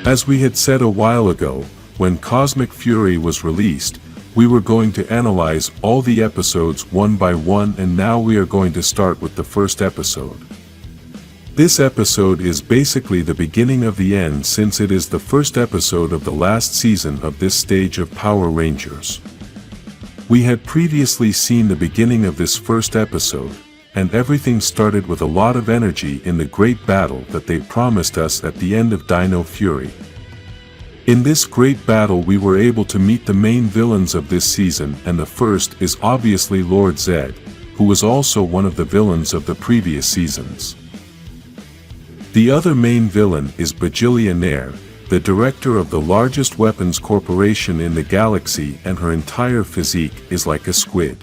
As we had said a while ago, when Cosmic Fury was released, we were going to analyze all the episodes one by one, and now we are going to start with the first episode. This episode is basically the beginning of the end, since it is the first episode of the last season of this stage of Power Rangers. We had previously seen the beginning of this first episode, and everything started with a lot of energy in the great battle that they promised us at the end of Dino Fury. In this great battle we were able to meet the main villains of this season, and the first is obviously Lord Zed, who was also one of the villains of the previous seasons. The other main villain is Bajillionaire, the director of the largest weapons corporation in the galaxy, and her entire physique is like a squid.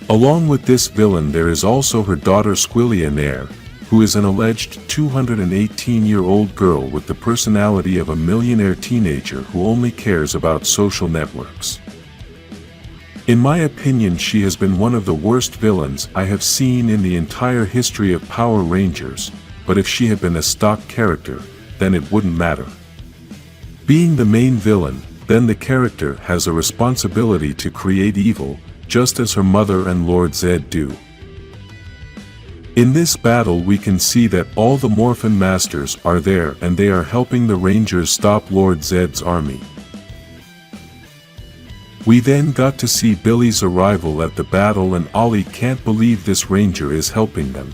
Along with this villain there is also her daughter Squillionaire, who is an alleged 218-year-old girl with the personality of a millionaire teenager who only cares about social networks. In my opinion, she has been one of the worst villains I have seen in the entire history of Power Rangers, but if she had been a stock character, then it wouldn't matter. Being the main villain, then the character has a responsibility to create evil, just as her mother and Lord Zed do. In this battle we can see that all the Morphin Masters are there, and they are helping the Rangers stop Lord Zed's army. We then got to see Billy's arrival at the battle, and Ollie can't believe this Ranger is helping them.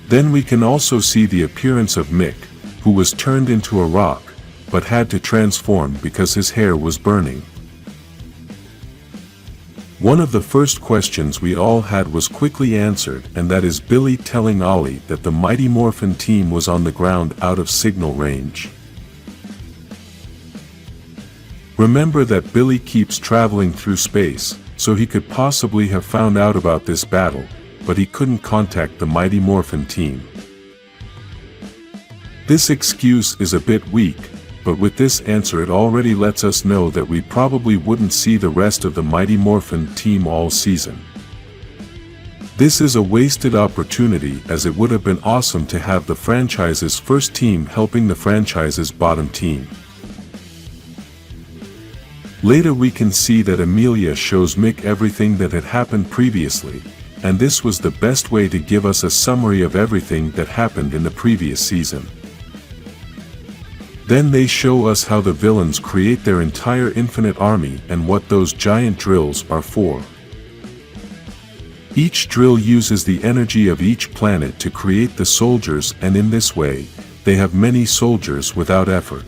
Then we can also see the appearance of Mick, who was turned into a rock, but had to transform because his hair was burning. One of the first questions we all had was quickly answered, and that is Billy telling Ollie that the Mighty Morphin team was on the ground out of signal range. Remember that Billy keeps traveling through space, so he could possibly have found out about this battle, but he couldn't contact the Mighty Morphin team. This excuse is a bit weak, but with this answer it already lets us know that we probably wouldn't see the rest of the Mighty Morphin team all season. This is a wasted opportunity, as it would have been awesome to have the franchise's first team helping the franchise's bottom team. Later we can see that Amelia shows Mick everything that had happened previously, and this was the best way to give us a summary of everything that happened in the previous season. Then they show us how the villains create their entire infinite army and what those giant drills are for. Each drill uses the energy of each planet to create the soldiers, and in this way, they have many soldiers without effort.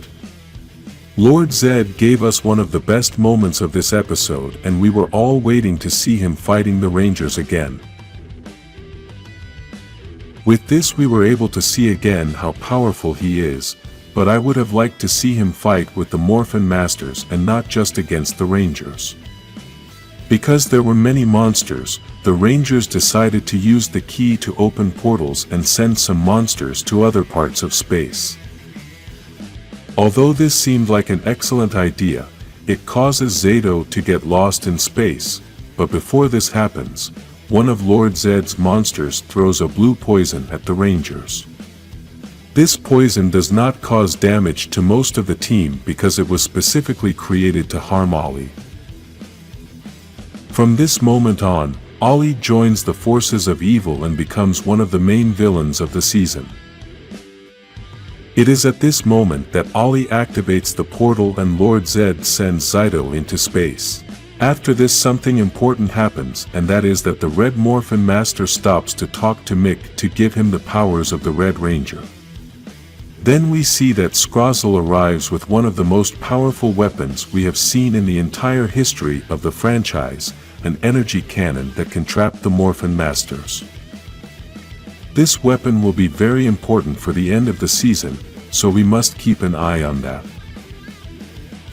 Lord Zed gave us one of the best moments of this episode, and we were all waiting to see him fighting the Rangers again. With this we were able to see again how powerful he is, but I would have liked to see him fight with the Morphin Masters and not just against the Rangers. Because there were many monsters, the Rangers decided to use the key to open portals and send some monsters to other parts of space. Although this seemed like an excellent idea, it causes Zato to get lost in space, but before this happens, one of Lord Zed's monsters throws a blue poison at the Rangers. This poison does not cause damage to most of the team because it was specifically created to harm Ollie. From this moment on, Ollie joins the forces of evil and becomes one of the main villains of the season. It is at this moment that Ollie activates the portal and Lord Zed sends Zato into space. After this, something important happens, and that is that the Red Morphin Master stops to talk to Mick to give him the powers of the Red Ranger. Then we see that Scrozzle arrives with one of the most powerful weapons we have seen in the entire history of the franchise, an energy cannon that can trap the Morphin Masters. This weapon will be very important for the end of the season, so we must keep an eye on that.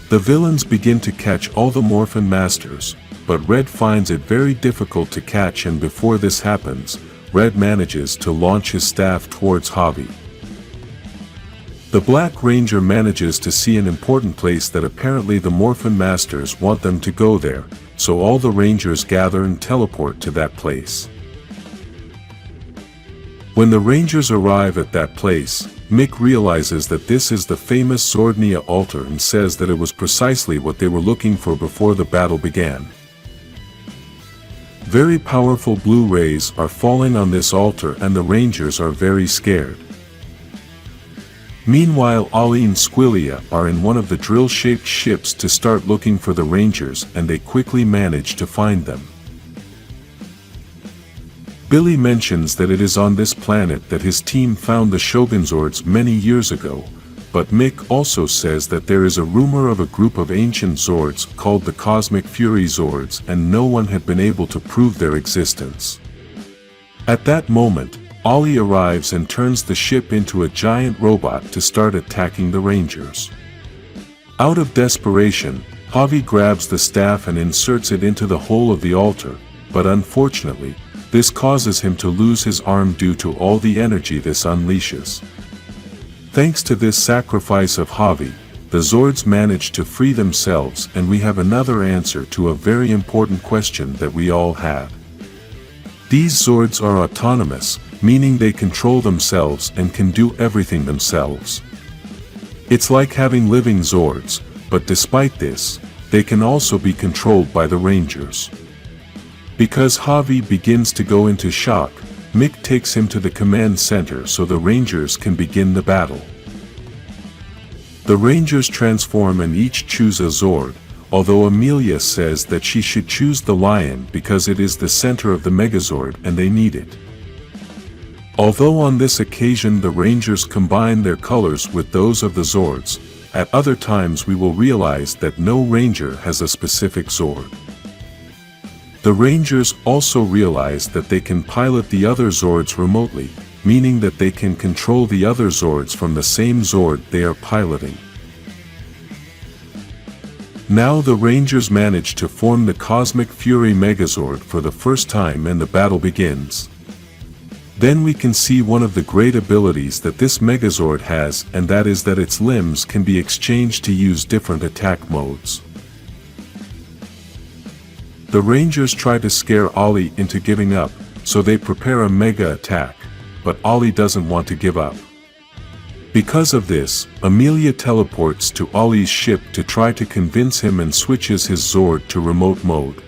The villains begin to catch all the Morphin Masters, but Red finds it very difficult to catch, and before this happens, Red manages to launch his staff towards Javi. The Black Ranger manages to see an important place that apparently the Morphin Masters want them to go there, so all the Rangers gather and teleport to that place. When the Rangers arrive at that place, Mick realizes that this is the famous Zordnia altar and says that it was precisely what they were looking for before the battle began. Very powerful blue rays are falling on this altar and the Rangers are very scared. Meanwhile, Ollie and Squillia are in one of the drill-shaped ships to start looking for the Rangers, and they quickly manage to find them. Billy mentions that it is on this planet that his team found the Shogunzords many years ago, but Mick also says that there is a rumor of a group of ancient Zords called the Cosmic Fury Zords, and no one had been able to prove their existence. At that moment, Ollie arrives and turns the ship into a giant robot to start attacking the Rangers. Out of desperation, Javi grabs the staff and inserts it into the hole of the altar, but unfortunately, this causes him to lose his arm due to all the energy this unleashes. Thanks to this sacrifice of Javi, the Zords manage to free themselves, and we have another answer to a very important question that we all had. These Zords are autonomous, meaning they control themselves and can do everything themselves. It's like having living Zords, but despite this, they can also be controlled by the Rangers. Because Javi begins to go into shock, Mick takes him to the command center so the Rangers can begin the battle. The Rangers transform and each choose a Zord, although Amelia says that she should choose the Lion because it is the center of the Megazord and they need it. Although on this occasion the Rangers combine their colors with those of the Zords, at other times we will realize that no Ranger has a specific Zord. The Rangers also realize that they can pilot the other Zords remotely, meaning that they can control the other Zords from the same Zord they are piloting. Now the Rangers manage to form the Cosmic Fury Megazord for the first time and the battle begins. Then we can see one of the great abilities that this Megazord has, and that is that its limbs can be exchanged to use different attack modes. The Rangers try to scare Ollie into giving up, so they prepare a mega attack, but Ollie doesn't want to give up. Because of this, Amelia teleports to Ollie's ship to try to convince him and switches his Zord to remote mode.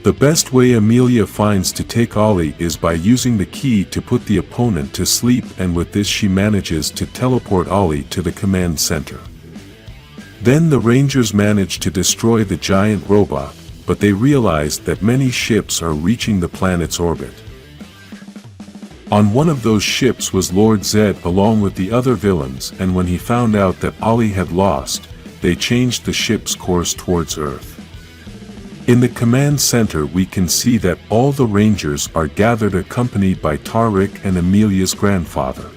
The best way Amelia finds to take Ollie is by using the key to put the opponent to sleep, and with this she manages to teleport Ollie to the command center. Then the Rangers manage to destroy the giant robot, but they realize that many ships are reaching the planet's orbit. On one of those ships was Lord Zed along with the other villains, and when he found out that Ollie had lost, they changed the ship's course towards Earth. In the command center we can see that all the Rangers are gathered accompanied by Tariq and Amelia's grandfather.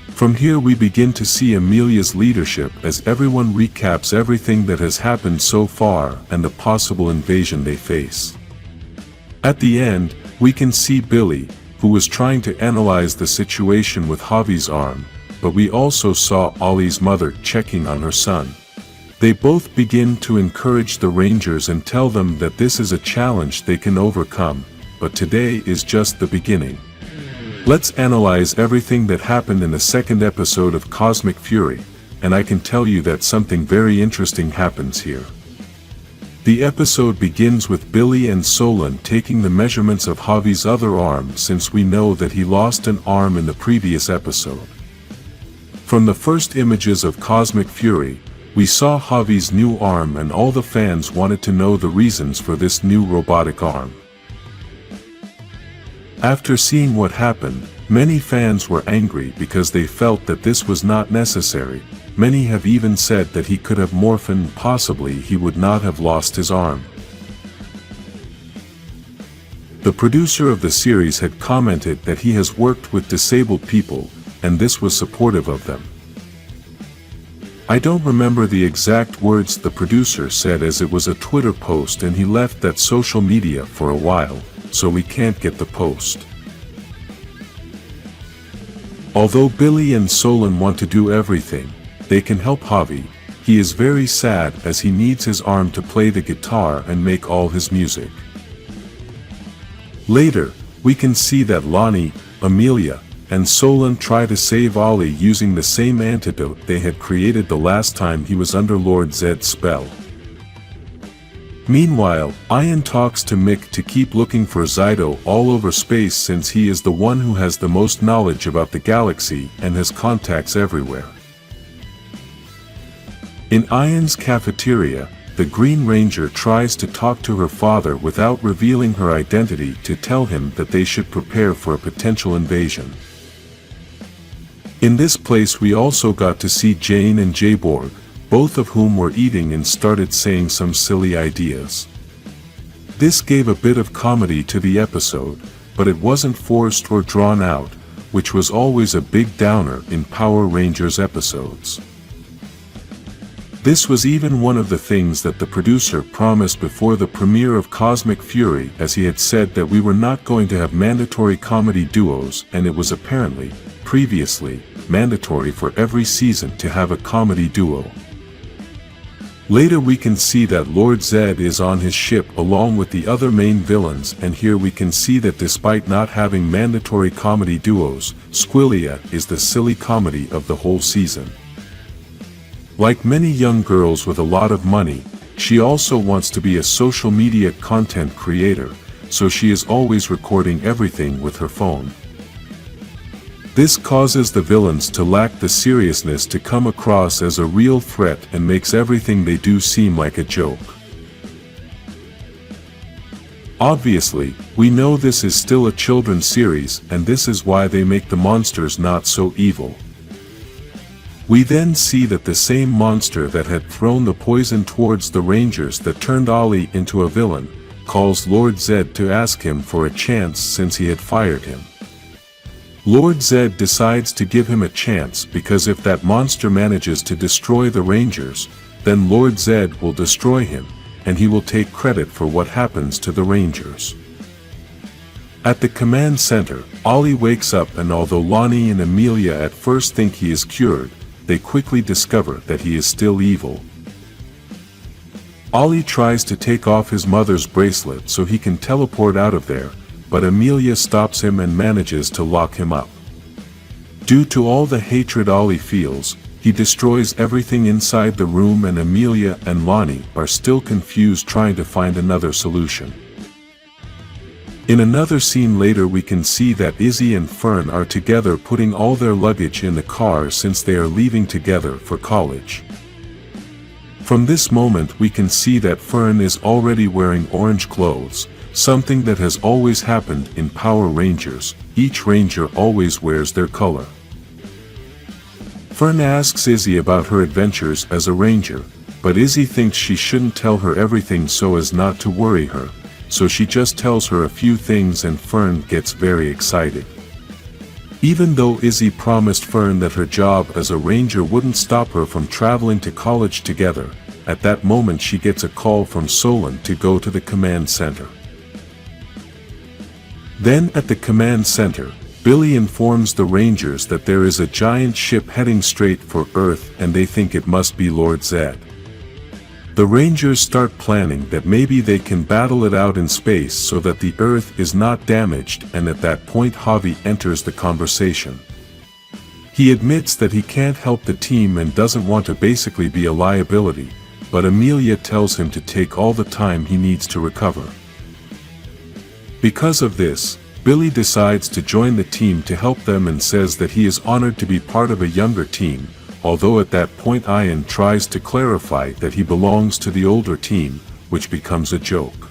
From here we begin to see Amelia's leadership as everyone recaps everything that has happened so far and the possible invasion they face. At the end, we can see Billy, who was trying to analyze the situation with Javi's arm, but we also saw Ollie's mother checking on her son. They both begin to encourage the Rangers and tell them that this is a challenge they can overcome, but today is just the beginning. Let's analyze everything that happened in the second episode of Cosmic Fury, and I can tell you that something very interesting happens here. The episode begins with Billy and Solon taking the measurements of Javi's other arm, since we know that he lost an arm in the previous episode. From the first images of Cosmic Fury, we saw Javi's new arm, and all the fans wanted to know the reasons for this new robotic arm. After seeing what happened, many fans were angry because they felt that this was not necessary. Many have even said that he could have Morphin, possibly he would not have lost his arm. The producer of the series had commented that he has worked with disabled people, and this was supportive of them. I don't remember the exact words the producer said, as it was a Twitter post and he left that social media for a while, so we can't get the post. Although Billy and Solon want to do everything they can help Javi, he is very sad as he needs his arm to play the guitar and make all his music. Later, we can see that Lonnie, Amelia, and Solan try to save Ollie using the same antidote they had created the last time he was under Lord Zed's spell. Meanwhile, Ian talks to Mick to keep looking for Zyto all over space since he is the one who has the most knowledge about the galaxy and has contacts everywhere. In Ian's cafeteria, the Green Ranger tries to talk to her father without revealing her identity to tell him that they should prepare for a potential invasion. In this place we also got to see Jane and Jayborg, both of whom were eating and started saying some silly ideas. This gave a bit of comedy to the episode, but it wasn't forced or drawn out, which was always a big downer in Power Rangers episodes. This was even one of the things that the producer promised before the premiere of Cosmic Fury, as he had said that we were not going to have mandatory comedy duos, and it was apparently, previously, mandatory for every season to have a comedy duo. Later we can see that Lord Zed is on his ship along with the other main villains, and here we can see that despite not having mandatory comedy duos, Squillia is the silly comedy of the whole season. Like many young girls with a lot of money, she also wants to be a social media content creator, so she is always recording everything with her phone. This causes the villains to lack the seriousness to come across as a real threat and makes everything they do seem like a joke. Obviously, we know this is still a children's series, and this is why they make the monsters not so evil. We then see that the same monster that had thrown the poison towards the Rangers that turned Ollie into a villain, calls Lord Zed to ask him for a chance since he had fired him. Lord Zed decides to give him a chance because if that monster manages to destroy the Rangers, then Lord Zed will destroy him, and he will take credit for what happens to the Rangers. At the command center, Ollie wakes up, and although Lonnie and Amelia at first think he is cured, they quickly discover that he is still evil. Ollie tries to take off his mother's bracelet so he can teleport out of there, but Amelia stops him and manages to lock him up. Due to all the hatred Ollie feels, he destroys everything inside the room, and Amelia and Lonnie are still confused trying to find another solution. In another scene later we can see that Izzy and Fern are together putting all their luggage in the car since they are leaving together for college. From this moment we can see that Fern is already wearing orange clothes, something that has always happened in Power Rangers. Each Ranger always wears their color. Fern asks Izzy about her adventures as a Ranger, but Izzy thinks she shouldn't tell her everything so as not to worry her, so she just tells her a few things, and Fern gets very excited. Even though Izzy promised Fern that her job as a Ranger wouldn't stop her from traveling to college together, at that moment she gets a call from Solan to go to the command center. Then at the command center, Billy informs the Rangers that there is a giant ship heading straight for Earth, and they think it must be Lord Zed. The Rangers start planning that maybe they can battle it out in space so that the Earth is not damaged, and at that point Javi enters the conversation. He admits that he can't help the team and doesn't want to basically be a liability, but Amelia tells him to take all the time he needs to recover. Because of this, Billy decides to join the team to help them and says that he is honored to be part of a younger team, although at that point Ian tries to clarify that he belongs to the older team, which becomes a joke.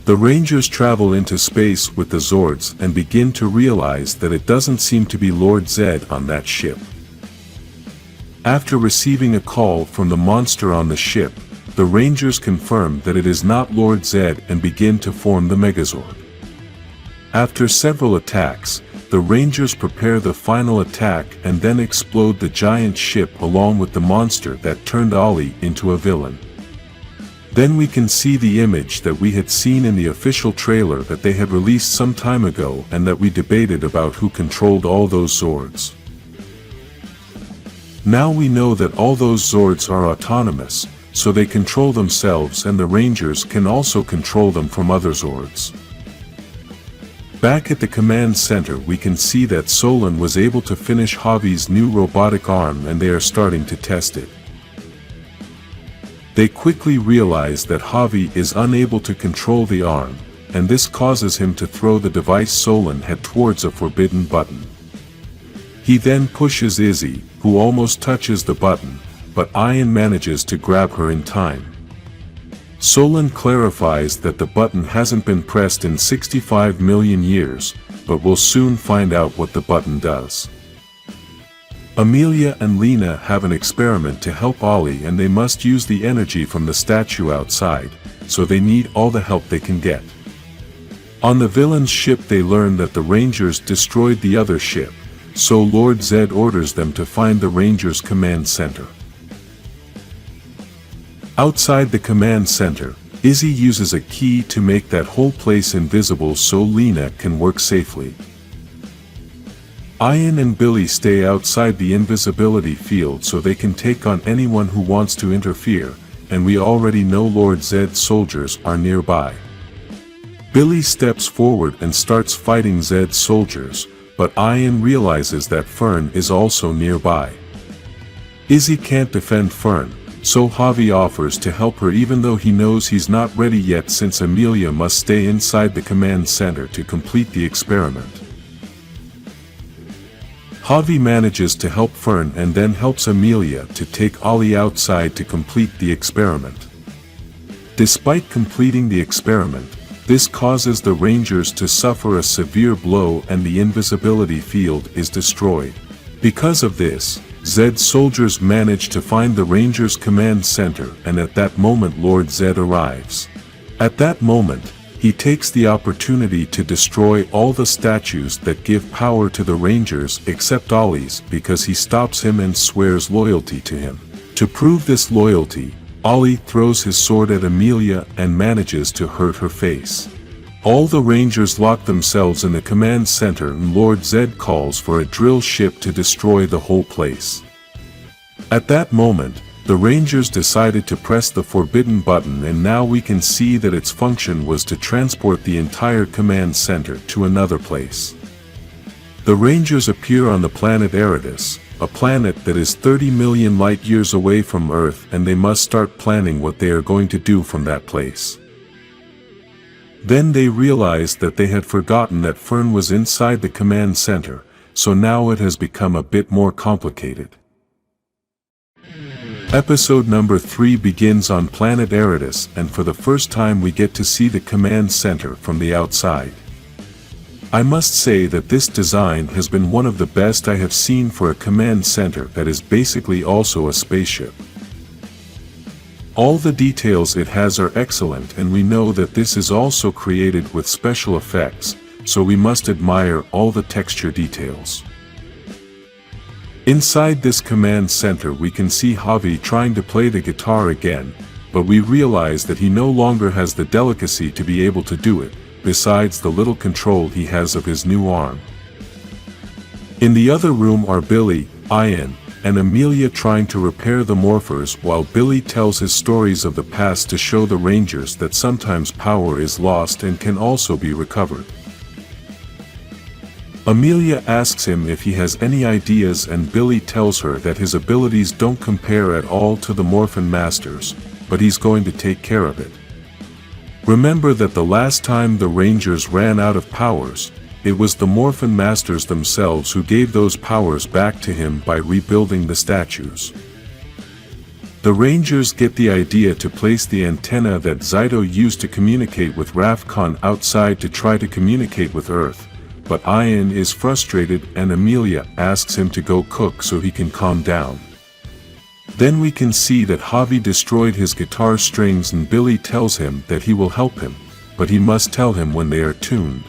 The Rangers travel into space with the Zords and begin to realize that it doesn't seem to be Lord Zed on that ship. After receiving a call from the monster on the ship, the Rangers confirm that it is not Lord Zed and begin to form the Megazord. After several attacks, the Rangers prepare the final attack and then explode the giant ship along with the monster that turned Ollie into a villain. Then we can see the image that we had seen in the official trailer that they had released some time ago and that we debated about who controlled all those Zords. Now we know that all those Zords are autonomous, so they control themselves, and the Rangers can also control them from other Zords. Back at the command center we can see that Solan was able to finish Javi's new robotic arm and they are starting to test it. They quickly realize that Javi is unable to control the arm, and this causes him to throw the device Solan had towards a forbidden button. He then pushes Izzy, who almost touches the button, but Ian manages to grab her in time. Solan clarifies that the button hasn't been pressed in 65 million years, but we'll soon find out what the button does. Amelia and Lena have an experiment to help Ollie and they must use the energy from the statue outside, so they need all the help they can get. On the villain's ship they learn that the Rangers destroyed the other ship, so Lord Zed orders them to find the Rangers' command center. Outside the command center, Izzy uses a key to make that whole place invisible so Lena can work safely. Ian and Billy stay outside the invisibility field so they can take on anyone who wants to interfere, and we already know Lord Zed's soldiers are nearby. Billy steps forward and starts fighting Zed's soldiers, but Ian realizes that Fern is also nearby. Izzy can't defend Fern, so Javi offers to help her even though he knows he's not ready yet since Amelia must stay inside the command center to complete the experiment. Javi manages to help Fern and then helps Amelia to take Ollie outside to complete the experiment. Despite completing the experiment, this causes the Rangers to suffer a severe blow and the invisibility field is destroyed. Because of this, Zed's soldiers manage to find the Rangers' command center and at that moment Lord Zed arrives. At that moment, he takes the opportunity to destroy all the statues that give power to the Rangers except Ollie's because he stops him and swears loyalty to him. To prove this loyalty, Ollie throws his sword at Amelia and manages to hurt her face. All the Rangers lock themselves in the command center and Lord Zed calls for a drill ship to destroy the whole place. At that moment, the Rangers decided to press the forbidden button and now we can see that its function was to transport the entire command center to another place. The Rangers appear on the planet Eridus, a planet that is 30 million light years away from Earth, and they must start planning what they are going to do from that place. Then they realized that they had forgotten that Fern was inside the command center, so now it has become a bit more complicated. Episode number 3 begins on planet Eridus and for the first time we get to see the command center from the outside. I must say that this design has been one of the best I have seen for a command center that is basically also a spaceship. All the details it has are excellent and we know that this is also created with special effects, so we must admire all the texture details. Inside this command center we can see Javi trying to play the guitar again, but we realize that he no longer has the delicacy to be able to do it, besides the little control he has of his new arm. In the other room are Billy, Ian, and Amelia trying to repair the morphers while Billy tells his stories of the past to show the Rangers that sometimes power is lost and can also be recovered. Amelia asks him if he has any ideas and Billy tells her that his abilities don't compare at all to the Morphin Masters, but he's going to take care of it. Remember that the last time the Rangers ran out of powers, it was the Morphin Masters themselves who gave those powers back to him by rebuilding the statues. The Rangers get the idea to place the antenna that Zyto used to communicate with Rafkon outside to try to communicate with Earth, but Ian is frustrated and Amelia asks him to go cook so he can calm down. Then we can see that Javi destroyed his guitar strings and Billy tells him that he will help him, but he must tell him when they are tuned.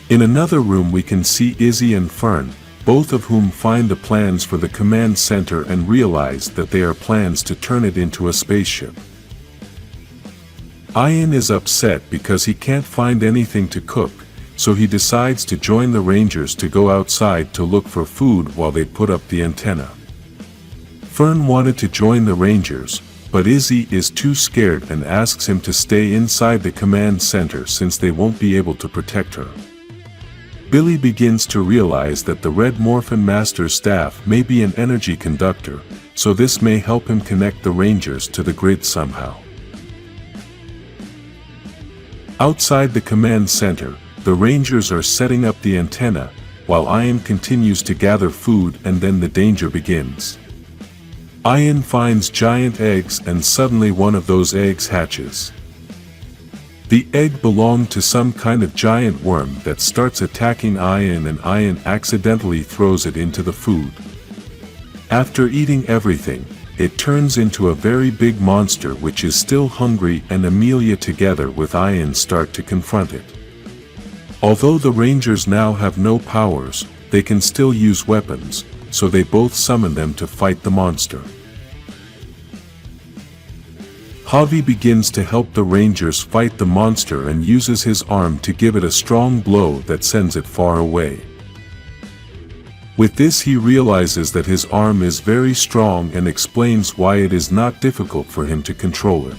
In another room we can see Izzy and Fern, both of whom find the plans for the command center and realize that they are plans to turn it into a spaceship. Ian is upset because he can't find anything to cook, so he decides to join the Rangers to go outside to look for food while they put up the antenna. Fern wanted to join the Rangers, but Izzy is too scared and asks him to stay inside the command center since they won't be able to protect her. Billy begins to realize that the Red Morphin Master's staff may be an energy conductor, so this may help him connect the Rangers to the grid somehow. Outside the command center, the Rangers are setting up the antenna, while Ian continues to gather food, and then the danger begins. Ian finds giant eggs and suddenly one of those eggs hatches. The egg belonged to some kind of giant worm that starts attacking Ian, and Ian accidentally throws it into the food. After eating everything, it turns into a very big monster which is still hungry, and Amelia together with Ian start to confront it. Although the Rangers now have no powers, they can still use weapons, so they both summon them to fight the monster. Javi begins to help the Rangers fight the monster and uses his arm to give it a strong blow that sends it far away. With this he realizes that his arm is very strong and explains why it is not difficult for him to control it.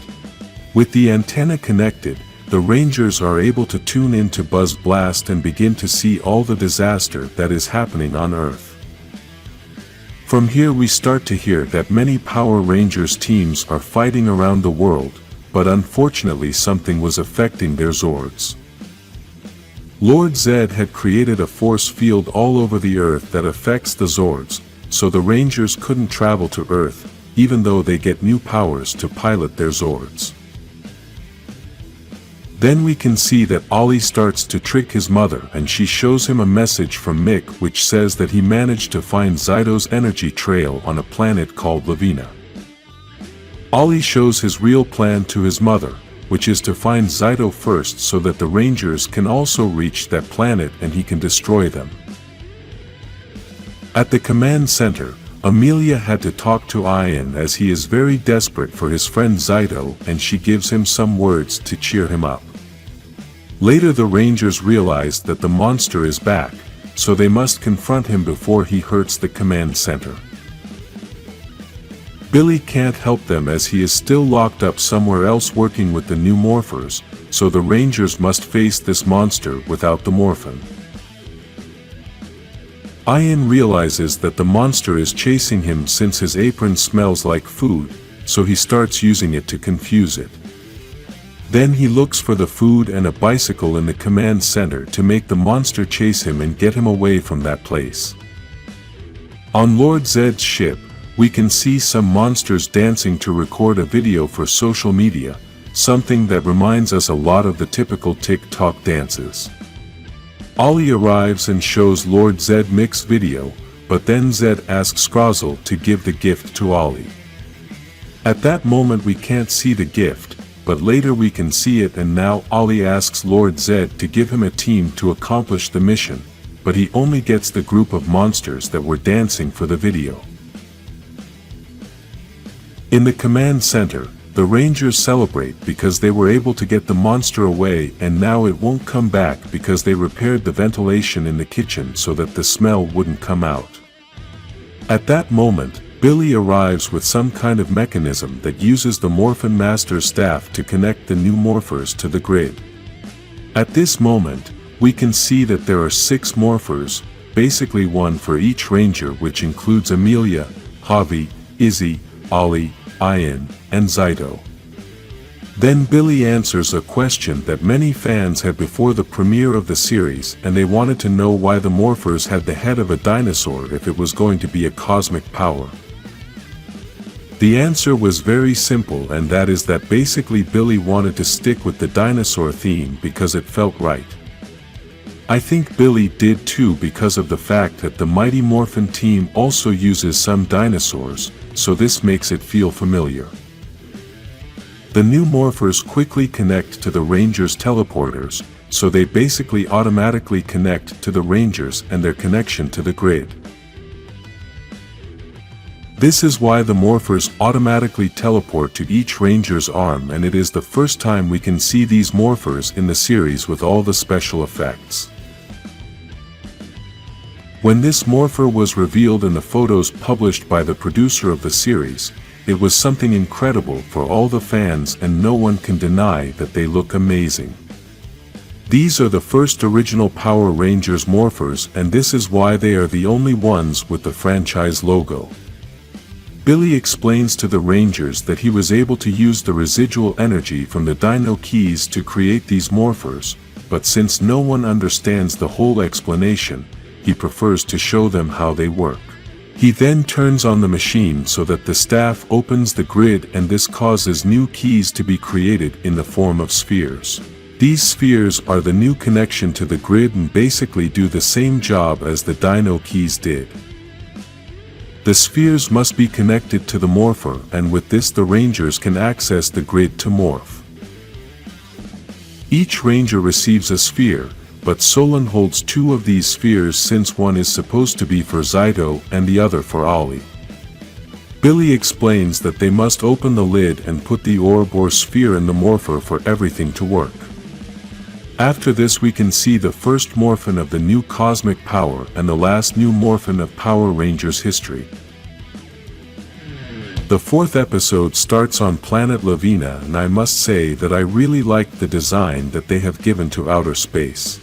With the antenna connected, the Rangers are able to tune into Buzz Blast and begin to see all the disaster that is happening on Earth. From here we start to hear that many Power Rangers teams are fighting around the world, but unfortunately something was affecting their Zords. Lord Zed had created a force field all over the Earth that affects the Zords, so the Rangers couldn't travel to Earth, even though they get new powers to pilot their Zords. Then we can see that Ollie starts to trick his mother, and she shows him a message from Mick which says that he managed to find Zyto's energy trail on a planet called Lavina. Ollie shows his real plan to his mother, which is to find Zyto first so that the Rangers can also reach that planet and he can destroy them. At the command center, Amelia had to talk to Ian as he is very desperate for his friend Zyto, and she gives him some words to cheer him up. Later the Rangers realize that the monster is back, so they must confront him before he hurts the command center. Billy can't help them as he is still locked up somewhere else working with the new Morphers, so the Rangers must face this monster without the Morphin. Ian realizes that the monster is chasing him since his apron smells like food, so he starts using it to confuse it. Then he looks for the food and a bicycle in the command center to make the monster chase him and get him away from that place. On Lord Zed's ship, we can see some monsters dancing to record a video for social media, something that reminds us a lot of the typical TikTok dances. Ollie arrives and shows Lord Zed Mick's video, but then Zed asks Scrozzle to give the gift to Ollie. At that moment we can't see the gift, but later we can see it, and now Ollie asks Lord Zed to give him a team to accomplish the mission, but he only gets the group of monsters that were dancing for the video. In the command center, the Rangers celebrate because they were able to get the monster away, and now it won't come back because they repaired the ventilation in the kitchen so that the smell wouldn't come out. At that moment, Billy arrives with some kind of mechanism that uses the Morphin Master's staff to connect the new Morphers to the grid. At this moment, we can see that there are 6 Morphers, basically one for each Ranger, which includes Amelia, Javi, Izzy, Ollie, Ian, and Zyto. Then Billy answers a question that many fans had before the premiere of the series, and they wanted to know why the Morphers had the head of a dinosaur if it was going to be a cosmic power. The answer was very simple, and that is that basically Billy wanted to stick with the dinosaur theme because it felt right. I think Billy did too, because of the fact that the Mighty Morphin team also uses some dinosaurs, so this makes it feel familiar. The new Morphers quickly connect to the Rangers' teleporters, so they basically automatically connect to the Rangers and their connection to the grid. This is why the Morphers automatically teleport to each Ranger's arm, and it is the first time we can see these Morphers in the series with all the special effects. When this Morpher was revealed in the photos published by the producer of the series, It was something incredible for all the fans, and no one can deny that they look amazing. These are the first original Power Rangers morphers, and this is why they are the only ones with the franchise logo. Billy explains to the Rangers that he was able to use the residual energy from the Dino keys to create these morphers, but since no one understands the whole explanation, he prefers to show them how they work. He then turns on the machine so that the staff opens the grid, and this causes new keys to be created in the form of spheres. These spheres are the new connection to the grid and basically do the same job as the Dino keys did. The spheres must be connected to the morpher, and with this the Rangers can access the grid to morph. Each Ranger receives a sphere, but Solon holds 2 of these spheres since one is supposed to be for Zyto and the other for Ollie. Billy explains that they must open the lid and put the Ouroboros sphere in the morpher for everything to work. After this we can see the first Morphin of the new cosmic power and the last new Morphin of Power Rangers history. The 4th episode starts on planet Lavina, and I must say that I really liked the design that they have given to outer space.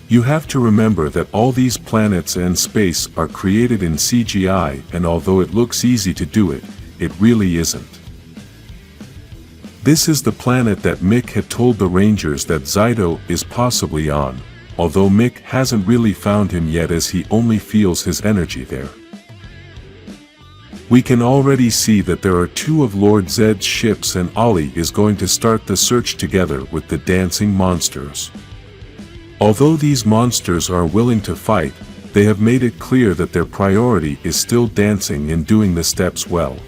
You have to remember that all these planets and space are created in CGI, and although it looks easy to do it, it really isn't. This is the planet that Mick had told the Rangers that Zyto is possibly on, although Mick hasn't really found him yet as he only feels his energy there. We can already see that there are 2 of Lord Zed's ships, and Ollie is going to start the search together with the dancing monsters. Although these monsters are willing to fight, they have made it clear that their priority is still dancing and doing the steps well.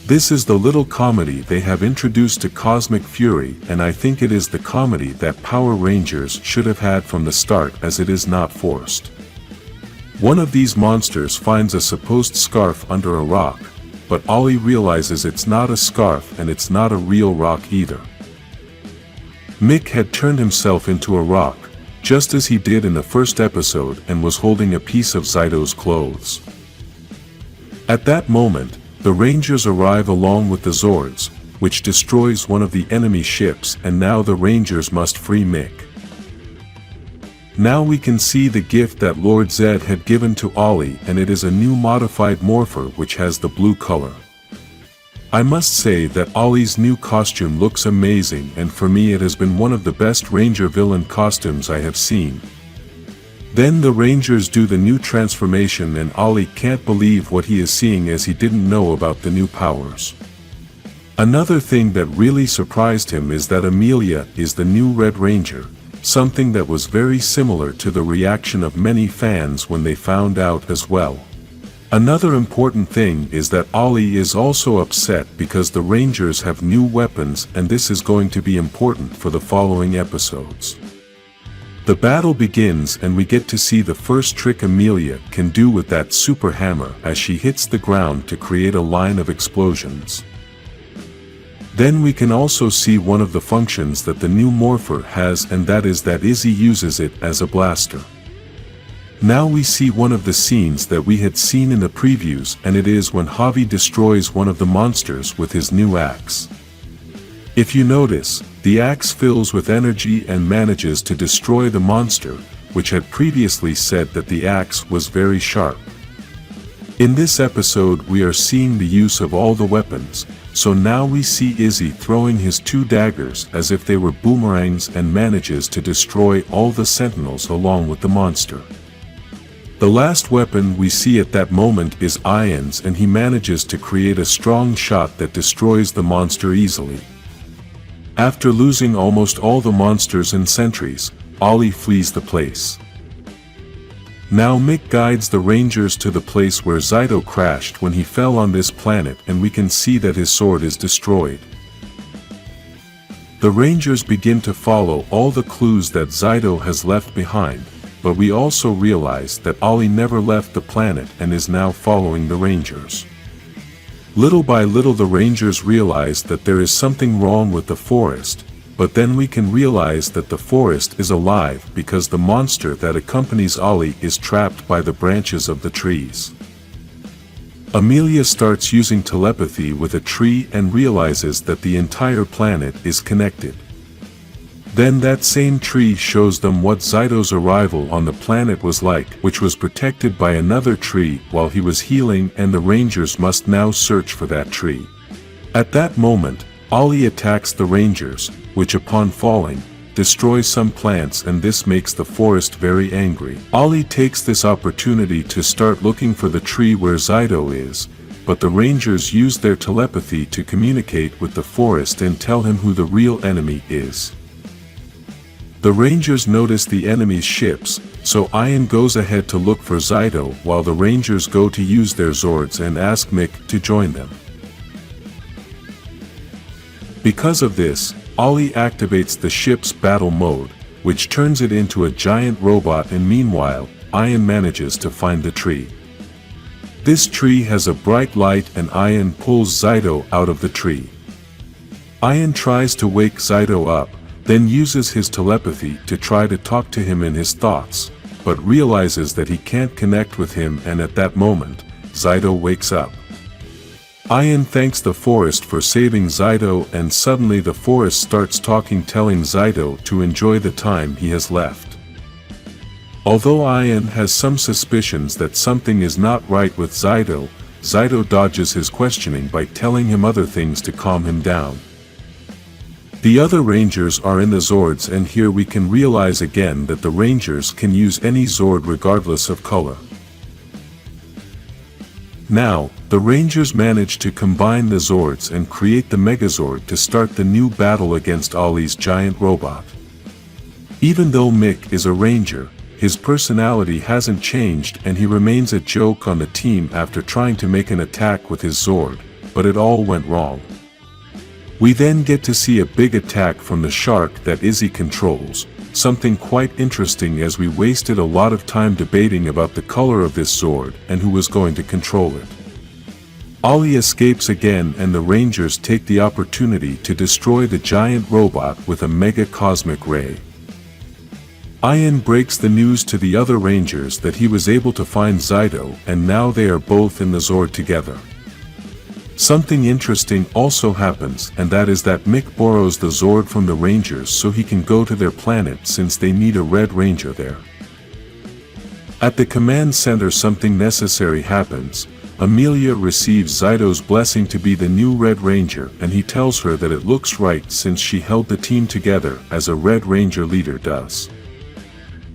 This is the little comedy they have introduced to Cosmic Fury, and I think it is the comedy that Power Rangers should have had from the start, as it is not forced. One of these monsters finds a supposed scarf under a rock, but Ollie realizes it's not a scarf and it's not a real rock either. Mick had turned himself into a rock, just as he did in the first episode, and was holding a piece of Zyto's clothes. At that moment, the Rangers arrive along with the Zords, which destroys one of the enemy ships, and now the Rangers must free Mick. Now we can see the gift that Lord Zed had given to Ollie, and it is a new modified morpher which has the blue color. I must say that Ollie's new costume looks amazing, and for me it has been one of the best Ranger villain costumes I have seen. Then the Rangers do the new transformation, and Ollie can't believe what he is seeing as he didn't know about the new powers. Another thing that really surprised him is that Amelia is the new Red Ranger, something that was very similar to the reaction of many fans when they found out as well. Another important thing is that Ollie is also upset because the Rangers have new weapons, and this is going to be important for the following episodes. The battle begins, and we get to see the first trick Amelia can do with that super hammer as she hits the ground to create a line of explosions. Then we can also see one of the functions that the new morpher has, and that is that Izzy uses it as a blaster. Now we see one of the scenes that we had seen in the previews, and it is when Javi destroys one of the monsters with his new axe. If you notice, the axe fills with energy and manages to destroy the monster, which had previously said that the axe was very sharp. In this episode we are seeing the use of all the weapons, so now we see Izzy throwing his 2 daggers as if they were boomerangs and manages to destroy all the sentinels along with the monster. The last weapon we see at that moment is Ian's, and he manages to create a strong shot that destroys the monster easily. After losing almost all the monsters and sentries, Ollie flees the place. Now Mick guides the Rangers to the place where Zyto crashed when he fell on this planet, and we can see that his sword is destroyed. The Rangers begin to follow all the clues that Zyto has left behind, but we also realize that Ollie never left the planet and is now following the Rangers. Little by little the Rangers realize that there is something wrong with the forest, but then we can realize that the forest is alive because the monster that accompanies Ollie is trapped by the branches of the trees. Amelia starts using telepathy with a tree and realizes that the entire planet is connected. Then that same tree shows them what Zaido's arrival on the planet was like, which was protected by another tree while he was healing, and the Rangers must now search for that tree. At that moment, Ollie attacks the Rangers, which upon falling, destroys some plants, and this makes the forest very angry. Ollie takes this opportunity to start looking for the tree where Zaido is, but the Rangers use their telepathy to communicate with the forest and tell him who the real enemy is. The Rangers notice the enemy's ships, so Ian goes ahead to look for Zaido while the Rangers go to use their Zords and ask Mick to join them. Because of this, Ollie activates the ship's battle mode, which turns it into a giant robot, and meanwhile, Ian manages to find the tree. This tree has a bright light and Ian pulls Zaido out of the tree. Ian tries to wake Zaido up, then uses his telepathy to try to talk to him in his thoughts, but realizes that he can't connect with him, and at that moment, Zaido wakes up. Ian thanks the forest for saving Zaido, and suddenly the forest starts talking, telling Zaido to enjoy the time he has left. Although Ian has some suspicions that something is not right with Zaido, Zaido dodges his questioning by telling him other things to calm him down. The other Rangers are in the Zords, and here we can realize again that the Rangers can use any Zord regardless of color. Now, the Rangers manage to combine the Zords and create the Megazord to start the new battle against Ollie's giant robot. Even though Mick is a Ranger, his personality hasn't changed, and he remains a joke on the team after trying to make an attack with his Zord, but it all went wrong. We then get to see a big attack from the shark that Izzy controls, something quite interesting as we wasted a lot of time debating about the color of this Zord and who was going to control it. Ollie escapes again, and the Rangers take the opportunity to destroy the giant robot with a mega cosmic ray. Ian breaks the news to the other Rangers that he was able to find Zaido, and now they are both in the Zord together. Something interesting also happens, and that is that Mick borrows the Zord from the Rangers so he can go to their planet, since they need a Red Ranger there. At the command center, something necessary happens. Amelia receives Zaido's blessing to be the new Red Ranger, and he tells her that it looks right since she held the team together as a Red Ranger leader does.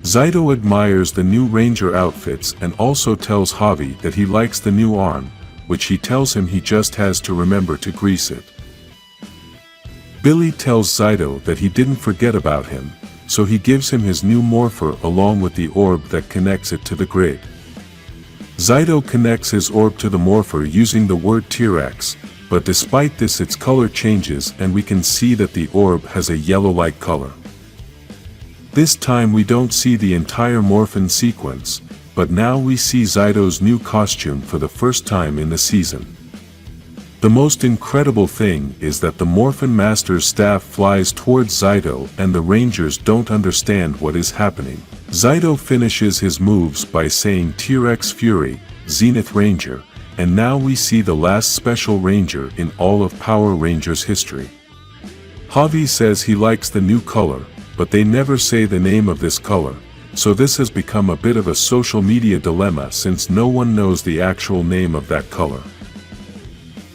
Zaido admires the new Ranger outfits and also tells Javi that he likes the new arm, which he tells him he just has to remember to grease it. Billy tells Zaido that he didn't forget about him, so he gives him his new morpher along with the orb that connects it to the grid. Zaido connects his orb to the morpher using the word T-Rex, but despite this its color changes, and we can see that the orb has a yellow-like color. This time we don't see the entire Morphin sequence, but now we see Zaido's new costume for the first time in the season. The most incredible thing is that the Morphin Master's staff flies towards Zaido, and the Rangers don't understand what is happening. Zaido finishes his moves by saying T-Rex Fury, Zenith Ranger, and now we see the last special ranger in all of Power Rangers history. Javi says he likes the new color, but they never say the name of this color. So this has become a bit of a social media dilemma since no one knows the actual name of that color.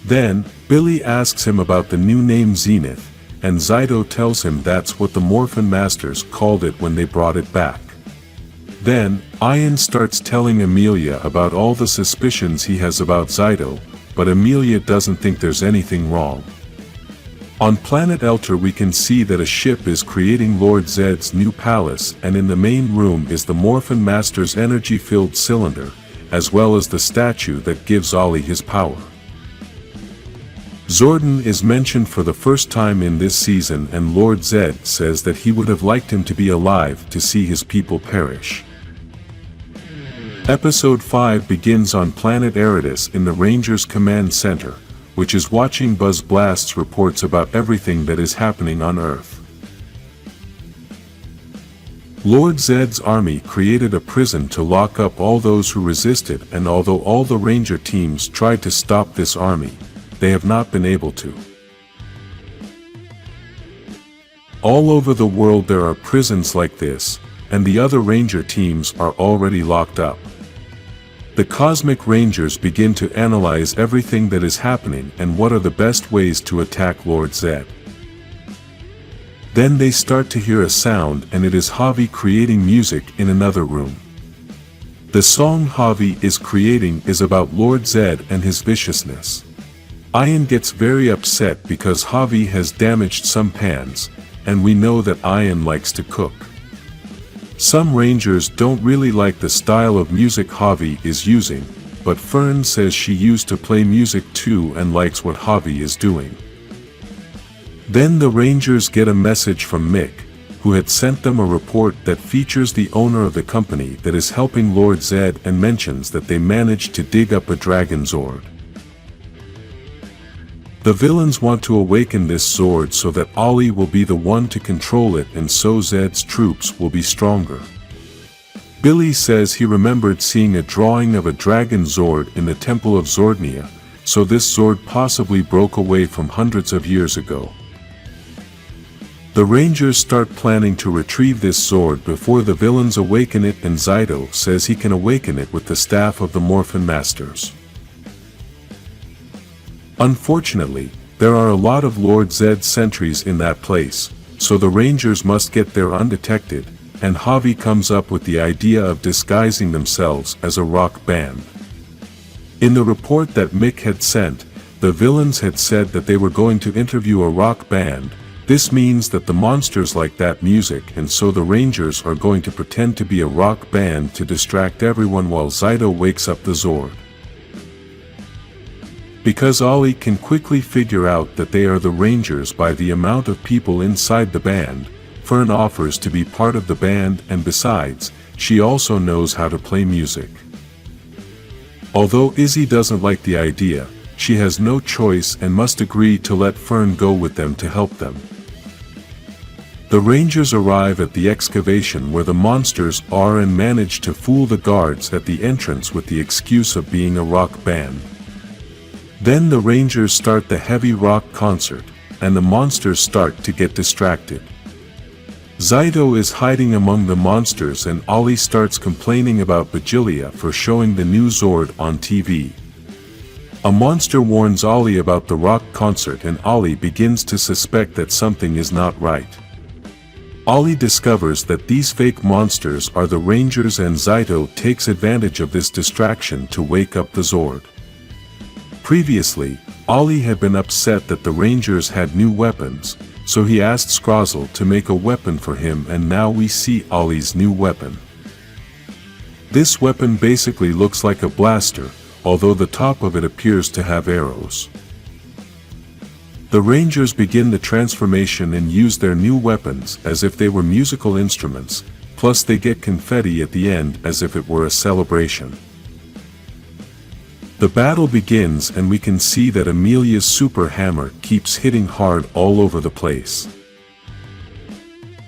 Then, Billy asks him about the new name Zenith, and Zaido tells him that's what the Morphin Masters called it when they brought it back. Then, Ian starts telling Amelia about all the suspicions he has about Zaido, but Amelia doesn't think there's anything wrong. On planet Elter we can see that a ship is creating Lord Zed's new palace, and in the main room is the Morphin Master's energy-filled cylinder, as well as the statue that gives Ollie his power. Zordon is mentioned for the first time in this season, and Lord Zed says that he would have liked him to be alive to see his people perish. Episode 5 begins on planet Eridus in the Rangers Command Center, which is watching Buzz Blast's reports about everything that is happening on Earth. Lord Zed's army created a prison to lock up all those who resisted, and although all the ranger teams tried to stop this army, they have not been able to. All over the world there are prisons like this, and the other ranger teams are already locked up. The Cosmic Rangers begin to analyze everything that is happening and what are the best ways to attack Lord Zed. Then they start to hear a sound, and it is Javi creating music in another room. The song Javi is creating is about Lord Zed and his viciousness. Ian gets very upset because Javi has damaged some pans, and we know that Ian likes to cook. Some rangers don't really like the style of music Javi is using, but Fern says she used to play music too and likes what Javi is doing. Then the rangers get a message from Mick, who had sent them a report that features the owner of the company that is helping Lord Zed and mentions that they managed to dig up a dragon Zord. The villains want to awaken this Zord so that Ollie will be the one to control it, and so Zed's troops will be stronger. Billy says he remembered seeing a drawing of a dragon Zord in the Temple of Zordnia, so this Zord possibly broke away from hundreds of years ago. The Rangers start planning to retrieve this Zord before the villains awaken it, and Zyto says he can awaken it with the staff of the Morphin Masters. Unfortunately, there are a lot of Lord Zed sentries in that place, so the Rangers must get there undetected, and Javi comes up with the idea of disguising themselves as a rock band. In the report that Mick had sent, the villains had said that they were going to interview a rock band. This means that the monsters like that music, and so the Rangers are going to pretend to be a rock band to distract everyone while Zyto wakes up the Zord. Because Ollie can quickly figure out that they are the Rangers by the amount of people inside the band, Fern offers to be part of the band, and besides, she also knows how to play music. Although Izzy doesn't like the idea, she has no choice and must agree to let Fern go with them to help them. The Rangers arrive at the excavation where the monsters are and manage to fool the guards at the entrance with the excuse of being a rock band. Then the Rangers start the heavy rock concert, and the monsters start to get distracted. Zyto is hiding among the monsters, and Ollie starts complaining about Bajilia for showing the new Zord on TV. A monster warns Ollie about the rock concert, and Ollie begins to suspect that something is not right. Ollie discovers that these fake monsters are the Rangers, and Zyto takes advantage of this distraction to wake up the Zord. Previously, Ollie had been upset that the Rangers had new weapons, so he asked Scrozzle to make a weapon for him, and now we see Ollie's new weapon. This weapon basically looks like a blaster, although the top of it appears to have arrows. The Rangers begin the transformation and use their new weapons as if they were musical instruments, plus they get confetti at the end as if it were a celebration. The battle begins, and we can see that Amelia's super hammer keeps hitting hard all over the place.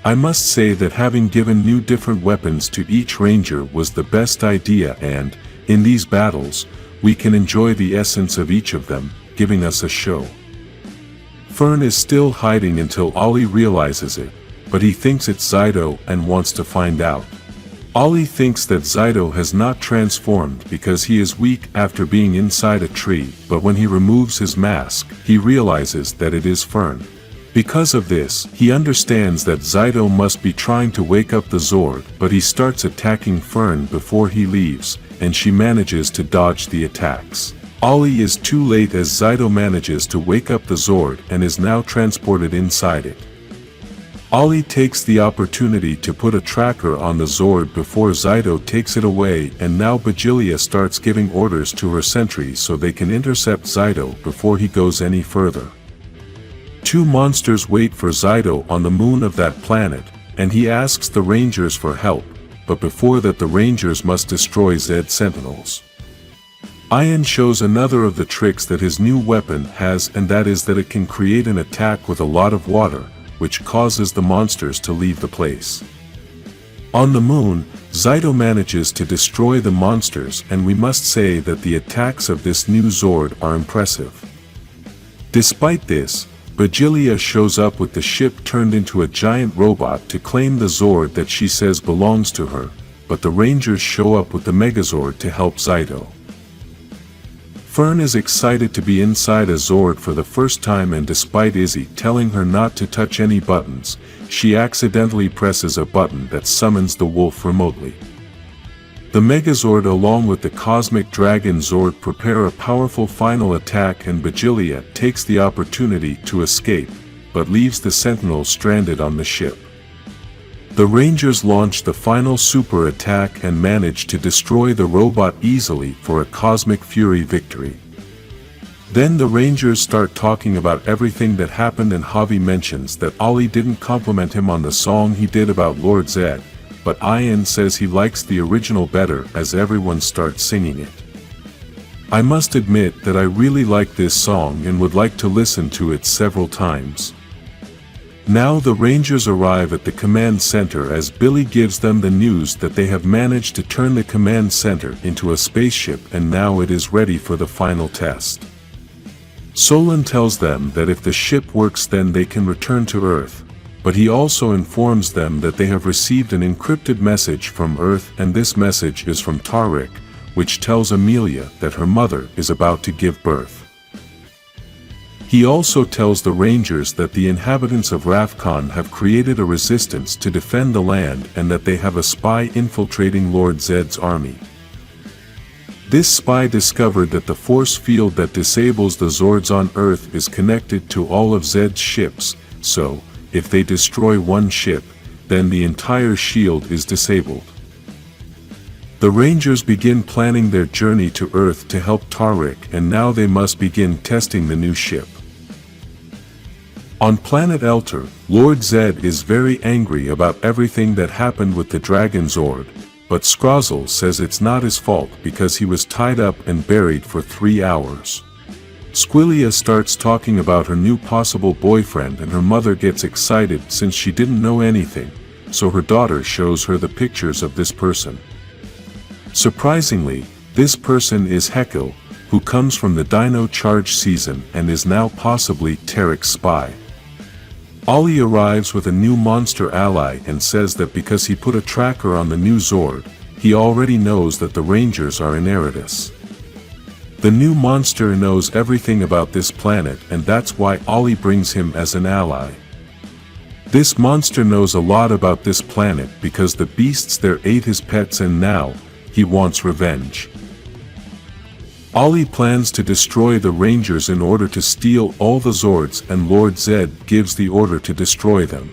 I must say that having given new different weapons to each Ranger was the best idea, and, in these battles, we can enjoy the essence of each of them, giving us a show. Fern is still hiding until Ollie realizes it, but he thinks it's Zyto and wants to find out. Ollie thinks that Zyto has not transformed because he is weak after being inside a tree, but when he removes his mask, he realizes that it is Fern. Because of this, he understands that Zyto must be trying to wake up the Zord, but he starts attacking Fern before he leaves, and she manages to dodge the attacks. Ollie is too late as Zyto manages to wake up the Zord and is now transported inside it. Ollie takes the opportunity to put a tracker on the Zord before Zyto takes it away, and now Bajilia starts giving orders to her sentries so they can intercept Zyto before he goes any further. Two monsters wait for Zyto on the moon of that planet, and he asks the Rangers for help, but before that the Rangers must destroy Zed's sentinels. Ian shows another of the tricks that his new weapon has, and that is that it can create an attack with a lot of water, which causes the monsters to leave the place. On the moon, Zaido manages to destroy the monsters, and we must say that the attacks of this new Zord are impressive. Despite this, Bajilia shows up with the ship turned into a giant robot to claim the Zord that she says belongs to her, but the Rangers show up with the Megazord to help Zaido. Fern is excited to be inside a Zord for the first time, and despite Izzy telling her not to touch any buttons, she accidentally presses a button that summons the wolf remotely. The Megazord along with the Cosmic Dragon Zord prepare a powerful final attack, and Bajilia takes the opportunity to escape, but leaves the Sentinel stranded on the ship. The Rangers launch the final super attack and manage to destroy the robot easily for a Cosmic Fury victory. Then the Rangers start talking about everything that happened, and Javi mentions that Ollie didn't compliment him on the song he did about Lord Zed, but Ian says he likes the original better as everyone starts singing it. I must admit that I really like this song and would like to listen to it several times. Now the Rangers arrive at the command center as Billy gives them the news that they have managed to turn the command center into a spaceship, and now it is ready for the final test. Solon tells them that if the ship works then they can return to Earth, but he also informs them that they have received an encrypted message from Earth, and this message is from Tariq, which tells Amelia that her mother is about to give birth. He also tells the Rangers that the inhabitants of Rafcon have created a resistance to defend the land, and that they have a spy infiltrating Lord Zed's army. This spy discovered that the force field that disables the Zords on Earth is connected to all of Zed's ships, so if they destroy one ship, then the entire shield is disabled. The Rangers begin planning their journey to Earth to help Tariq, and now they must begin testing the new ship. On planet Elter, Lord Zed is very angry about everything that happened with the Dragon Zord, but Scrozzle says it's not his fault because he was tied up and buried for 3 hours. Squillia starts talking about her new possible boyfriend, and her mother gets excited since she didn't know anything, so her daughter shows her the pictures of this person. Surprisingly, this person is Hekel, who comes from the Dino Charge season and is now possibly Tariq's spy. Ollie arrives with a new monster ally and says that because he put a tracker on the new Zord, he already knows that the Rangers are in Eridus. The new monster knows everything about this planet, and that's why Ollie brings him as an ally. This monster knows a lot about this planet because the beasts there ate his pets, and now he wants revenge. Ollie plans to destroy the Rangers in order to steal all the Zords, and Lord Zed gives the order to destroy them.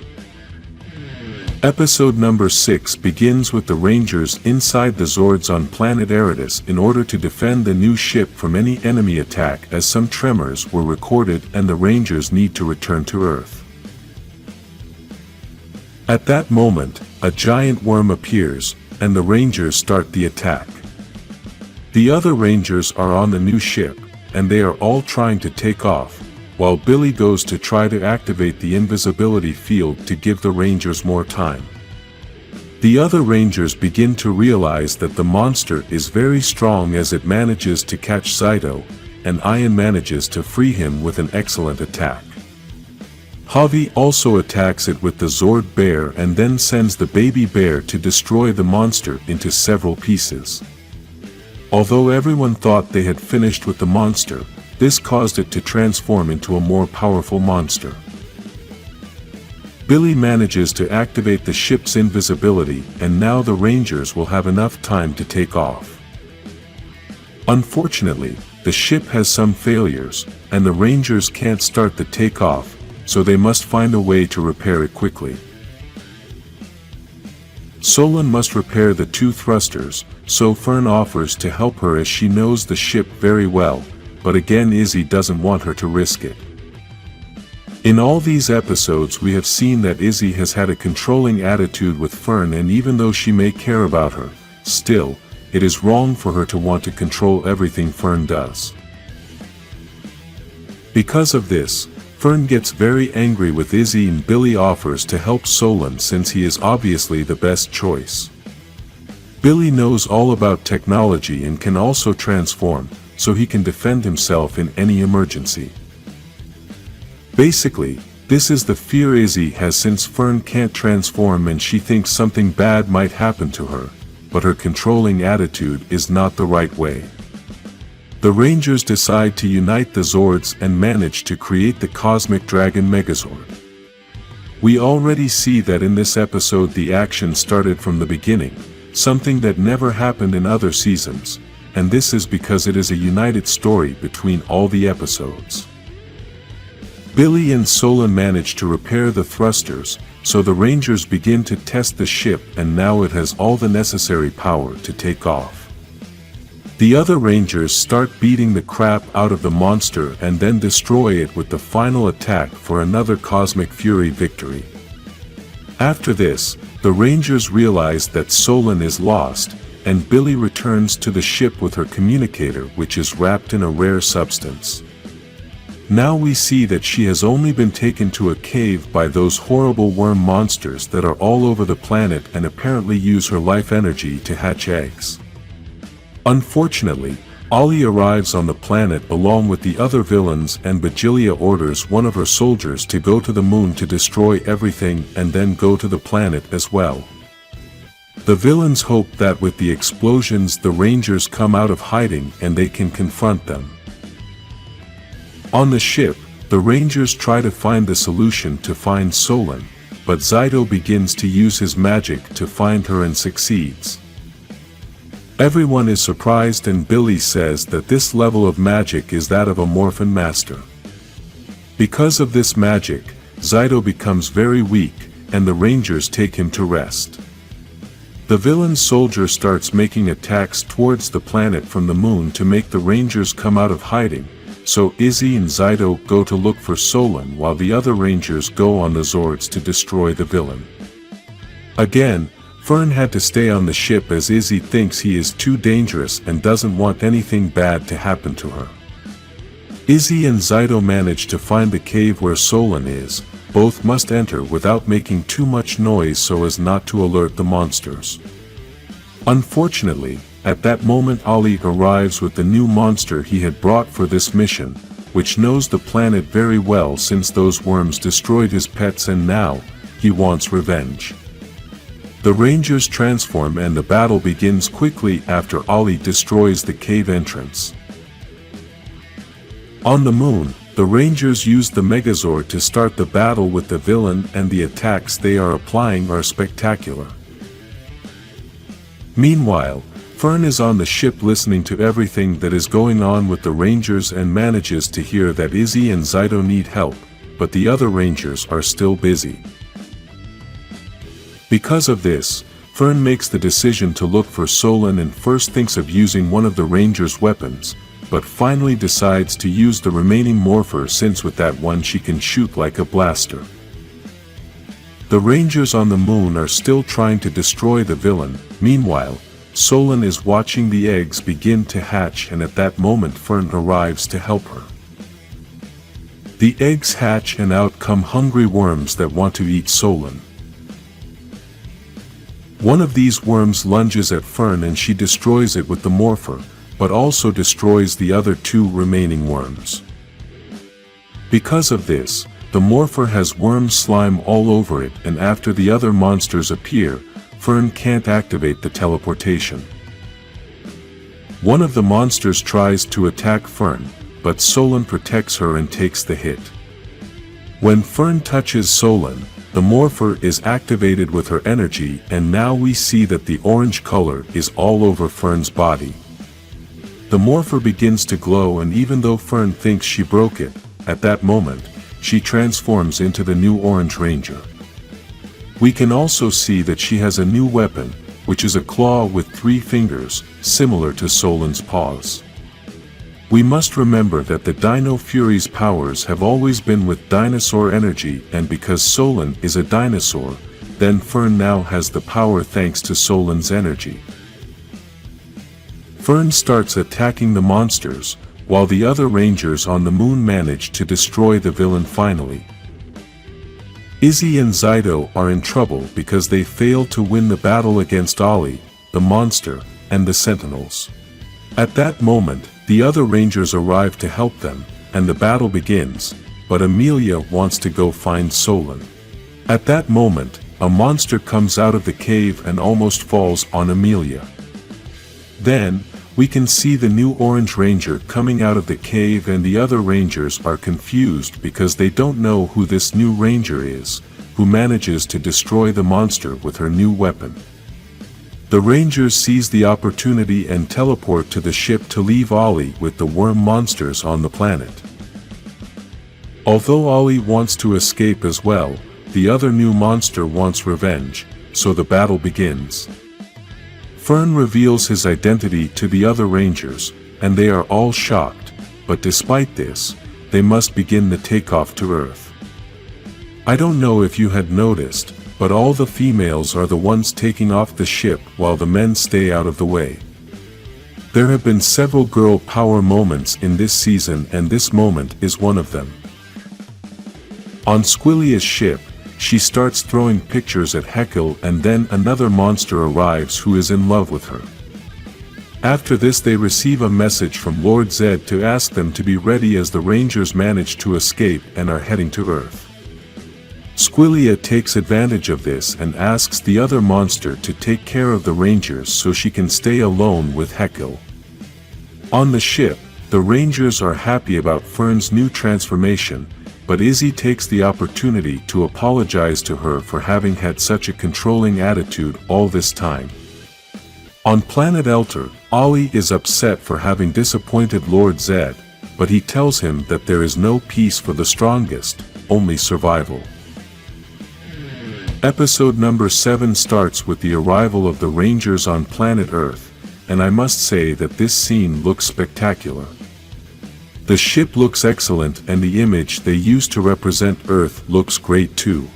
Episode number 6 begins with the Rangers inside the Zords on planet Eridus in order to defend the new ship from any enemy attack, as some tremors were recorded and the Rangers need to return to Earth. At that moment, a giant worm appears, and the Rangers start the attack. The other Rangers are on the new ship, and they are all trying to take off, while Billy goes to try to activate the invisibility field to give the Rangers more time. The other Rangers begin to realize that the monster is very strong as it manages to catch Zaido, and Ian manages to free him with an excellent attack. Javi also attacks it with the Zord bear and then sends the baby bear to destroy the monster into several pieces. Although everyone thought they had finished with the monster, this caused it to transform into a more powerful monster. Billy manages to activate the ship's invisibility, and now the Rangers will have enough time to take off. Unfortunately, the ship has some failures, and the Rangers can't start the takeoff, so they must find a way to repair it quickly. Solon must repair the 2 thrusters, so Fern offers to help her as she knows the ship very well, but again Izzy doesn't want her to risk it. In all these episodes we have seen that Izzy has had a controlling attitude with Fern, and even though she may care about her, still, it is wrong for her to want to control everything Fern does. Because of this, Fern gets very angry with Izzy and Billy offers to help Solan since he is obviously the best choice. Billy knows all about technology and can also transform, so he can defend himself in any emergency. Basically, this is the fear Izzy has since Fern can't transform and she thinks something bad might happen to her, but her controlling attitude is not the right way. The Rangers decide to unite the Zords and manage to create the Cosmic Dragon Megazord. We already see that in this episode the action started from the beginning, something that never happened in other seasons, and this is because it is a united story between all the episodes. Billy and Solan manage to repair the thrusters, so the Rangers begin to test the ship and now it has all the necessary power to take off. The other Rangers start beating the crap out of the monster and then destroy it with the final attack for another Cosmic Fury victory. After this, the Rangers realize that Solan is lost, and Billy returns to the ship with her communicator which is wrapped in a rare substance. Now we see that she has only been taken to a cave by those horrible worm monsters that are all over the planet and apparently use her life energy to hatch eggs. Unfortunately, Ollie arrives on the planet along with the other villains and Bajilia orders one of her soldiers to go to the moon to destroy everything and then go to the planet as well. The villains hope that with the explosions the Rangers come out of hiding and they can confront them. On the ship, the Rangers try to find the solution to find Solan, but Zyto begins to use his magic to find her and succeeds. Everyone is surprised and Billy says that this level of magic is that of a Morphin master. Because of this magic, Zyto becomes very weak, and the Rangers take him to rest. The villain soldier starts making attacks towards the planet from the moon to make the Rangers come out of hiding, so Izzy and Zyto go to look for Solan while the other Rangers go on the Zords to destroy the villain. Again, Fern had to stay on the ship as Izzy thinks he is too dangerous and doesn't want anything bad to happen to her. Izzy and Zyto manage to find the cave where Solan is. Both must enter without making too much noise so as not to alert the monsters. Unfortunately, at that moment Ollie arrives with the new monster he had brought for this mission, which knows the planet very well since those worms destroyed his pets and now, he wants revenge. The Rangers transform and the battle begins quickly after Ollie destroys the cave entrance. On the moon, the Rangers use the Megazord to start the battle with the villain and the attacks they are applying are spectacular. Meanwhile, Fern is on the ship listening to everything that is going on with the Rangers and manages to hear that Izzy and Zyto need help, but the other Rangers are still busy. Because of this, Fern makes the decision to look for Solan and first thinks of using one of the Rangers' weapons, but finally decides to use the remaining morpher since with that one she can shoot like a blaster. The Rangers on the moon are still trying to destroy the villain. Meanwhile, Solan is watching the eggs begin to hatch and at that moment Fern arrives to help her. The eggs hatch and out come hungry worms that want to eat Solan. One of these worms lunges at Fern and she destroys it with the morpher, but also destroys the other two remaining worms. Because of this, the morpher has worm slime all over it and after the other monsters appear, Fern can't activate the teleportation. One of the monsters tries to attack Fern, but Solan protects her and takes the hit. When Fern touches Solan, the morpher is activated with her energy and now we see that the orange color is all over Fern's body. The morpher begins to glow and even though Fern thinks she broke it, at that moment, she transforms into the new Orange Ranger. We can also see that she has a new weapon, which is a claw with 3 fingers, similar to Solan's paws. We must remember that the Dino Fury's powers have always been with dinosaur energy and because Solan is a dinosaur, then Fern now has the power thanks to Solan's energy. Fern starts attacking the monsters, while the other Rangers on the moon manage to destroy the villain finally. Izzy and Zaido are in trouble because they failed to win the battle against Ollie, the monster, and the Sentinels. At that moment, the other Rangers arrive to help them, and the battle begins, but Amelia wants to go find Solan. At that moment, a monster comes out of the cave and almost falls on Amelia. Then, we can see the new Orange Ranger coming out of the cave, and the other Rangers are confused because they don't know who this new Ranger is, who manages to destroy the monster with her new weapon. The Rangers seize the opportunity and teleport to the ship to leave Ollie with the worm monsters on the planet. Although Ollie wants to escape as well, the other new monster wants revenge, so the battle begins. Fern reveals his identity to the other Rangers, and they are all shocked, but despite this, they must begin the takeoff to Earth. I don't know if you had noticed, but all the females are the ones taking off the ship while the men stay out of the way. There have been several girl power moments in this season, and this moment is one of them. On Squillia's ship, she starts throwing pictures at Heckle, and then another monster arrives who is in love with her. After this, they receive a message from Lord Zed to ask them to be ready as the Rangers manage to escape and are heading to Earth. Squillia takes advantage of this and asks the other monster to take care of the Rangers so she can stay alone with Heckle. On the ship, the Rangers are happy about Fern's new transformation, but Izzy takes the opportunity to apologize to her for having had such a controlling attitude all this time. On planet Elter, Ollie is upset for having disappointed Lord Zed, but he tells him that there is no peace for the strongest, only survival. Episode number 7 starts with the arrival of the Rangers on planet Earth, and I must say that this scene looks spectacular. The ship looks excellent, and the image they use to represent Earth looks great too.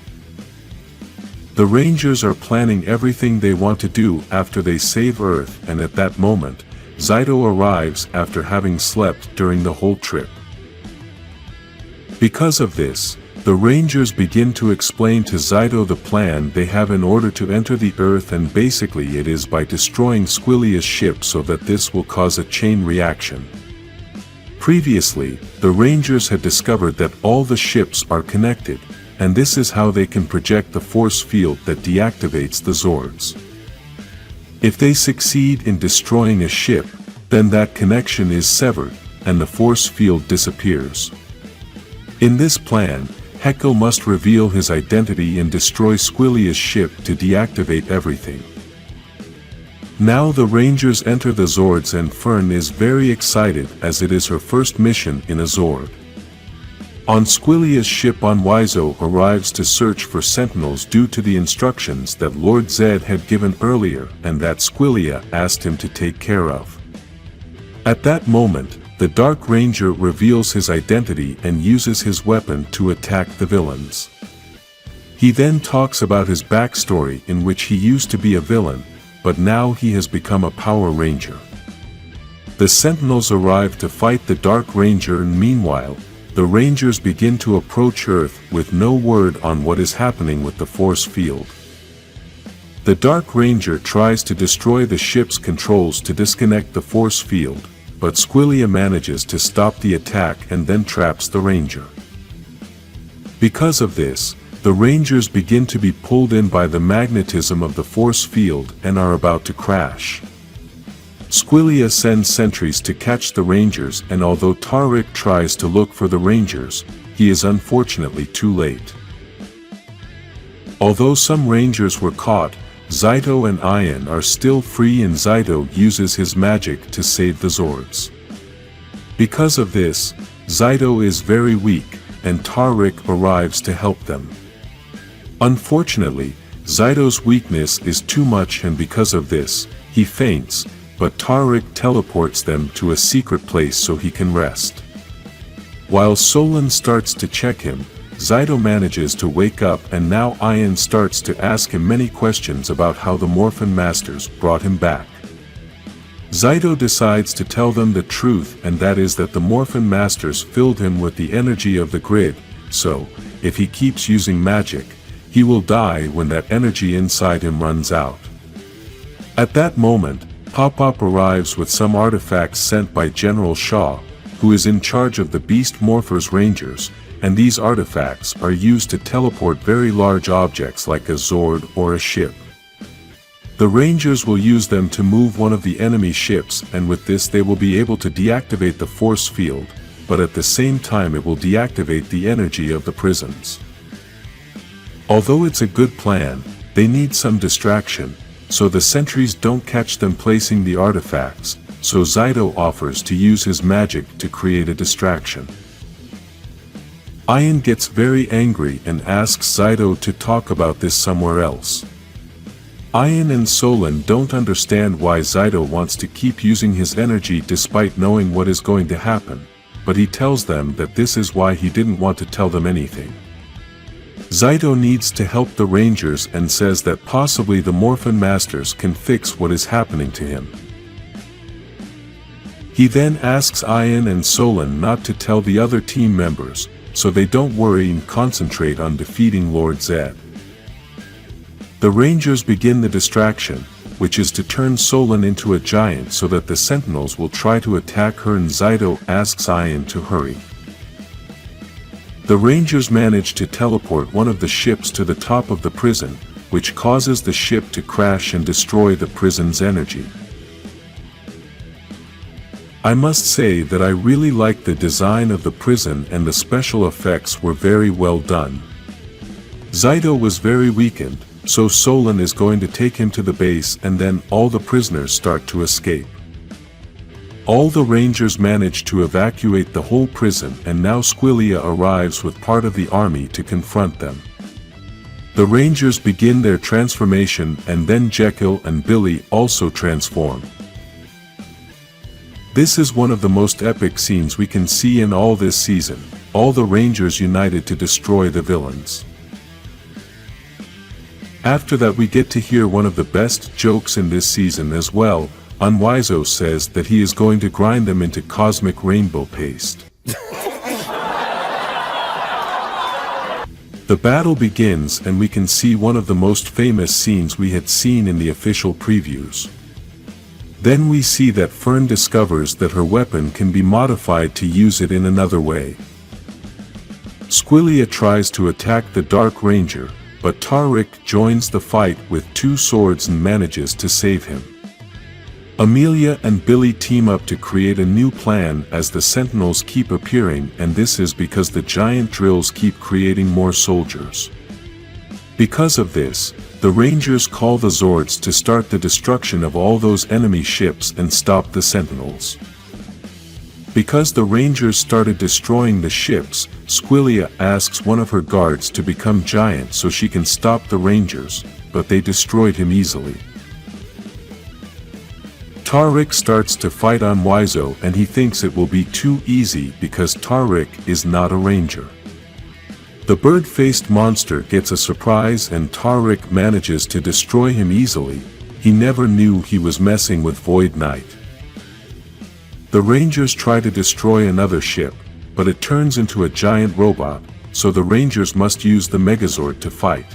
The Rangers are planning everything they want to do after they save Earth, and at that moment, Zaido arrives after having slept during the whole trip. Because of this, the Rangers begin to explain to Zaido the plan they have in order to enter the Earth, and basically it is by destroying Squillia's ship so that this will cause a chain reaction. Previously, the Rangers had discovered that all the ships are connected, and this is how they can project the force field that deactivates the Zords. If they succeed in destroying a ship, then that connection is severed, and the force field disappears. In this plan, Heckle must reveal his identity and destroy Squillia's ship to deactivate everything. Now the Rangers enter the Zords, and Fern is very excited as it is her first mission in a Zord. On Squillia's ship on Wiseau arrives to search for Sentinels due to the instructions that Lord Zed had given earlier and that Squillia asked him to take care of. At that moment, the Dark Ranger reveals his identity and uses his weapon to attack the villains. He then talks about his backstory, in which he used to be a villain, but now he has become a Power Ranger. The Sentinels arrive to fight the Dark Ranger, and meanwhile, the Rangers begin to approach Earth with no word on what is happening with the force field. The Dark Ranger tries to destroy the ship's controls to disconnect the force field, but Squillia manages to stop the attack and then traps the Ranger. Because of this, the Rangers begin to be pulled in by the magnetism of the force field and are about to crash. Squillia sends sentries to catch the Rangers, and although Tariq tries to look for the Rangers, he is unfortunately too late. Although some Rangers were caught, Zaido and Ian are still free, and Zaido uses his magic to save the Zords. Because of this, Zaido is very weak, and Tariq arrives to help them. Unfortunately, Zaido's weakness is too much, and because of this, he faints, but Tariq teleports them to a secret place so he can rest. While Solan starts to check him, Zaido manages to wake up, and now Ian starts to ask him many questions about how the Morphin Masters brought him back. Zaido decides to tell them the truth, and that is that the Morphin Masters filled him with the energy of the grid, so, if he keeps using magic, he will die when that energy inside him runs out. At that moment, Pop-Pop arrives with some artifacts sent by General Shaw, who is in charge of the Beast Morphers Rangers, and these artifacts are used to teleport very large objects like a Zord or a ship. The Rangers will use them to move one of the enemy ships, and with this they will be able to deactivate the force field, but at the same time it will deactivate the energy of the prisons. Although it's a good plan, they need some distraction, so the sentries don't catch them placing the artifacts, so Zaido offers to use his magic to create a distraction. Ian gets very angry and asks Zaido to talk about this somewhere else. Ian and Solan don't understand why Zaido wants to keep using his energy despite knowing what is going to happen, but he tells them that this is why he didn't want to tell them anything. Zaido needs to help the Rangers and says that possibly the Morphin Masters can fix what is happening to him. He then asks Ian and Solan not to tell the other team members, so they don't worry and concentrate on defeating Lord Zed. The Rangers begin the distraction, which is to turn Solan into a giant so that the Sentinels will try to attack her, and Zaido asks Ian to hurry. The Rangers manage to teleport one of the ships to the top of the prison, which causes the ship to crash and destroy the prison's energy. I must say that I really liked the design of the prison, and the special effects were very well done. Zaido was very weakened, so Solan is going to take him to the base, and then all the prisoners start to escape. All the Rangers manage to evacuate the whole prison, and now Squilia arrives with part of the army to confront them. The Rangers begin their transformation, and then Jekyll and Billy also transform. This is one of the most epic scenes we can see in all this season, all the Rangers united to destroy the villains. After that we get to hear one of the best jokes in this season as well. Unwiso says that he is going to grind them into cosmic rainbow paste. The battle begins, and we can see one of the most famous scenes we had seen in the official previews. Then we see that Fern discovers that her weapon can be modified to use it in another way. Squilia tries to attack the Dark Ranger, but Tariq joins the fight with two swords and manages to save him. Amelia and Billy team up to create a new plan as the Sentinels keep appearing, and this is because the giant drills keep creating more soldiers. Because of this, the Rangers call the Zords to start the destruction of all those enemy ships and stop the Sentinels. Because the Rangers started destroying the ships, Squilia asks one of her guards to become giant so she can stop the Rangers, but they destroyed him easily. Tariq starts to fight Unwiso, and he thinks it will be too easy because Tariq is not a ranger. The bird-faced monster gets a surprise, and Tariq manages to destroy him easily. He never knew he was messing with Void Knight. The Rangers try to destroy another ship, but it turns into a giant robot, so the Rangers must use the Megazord to fight.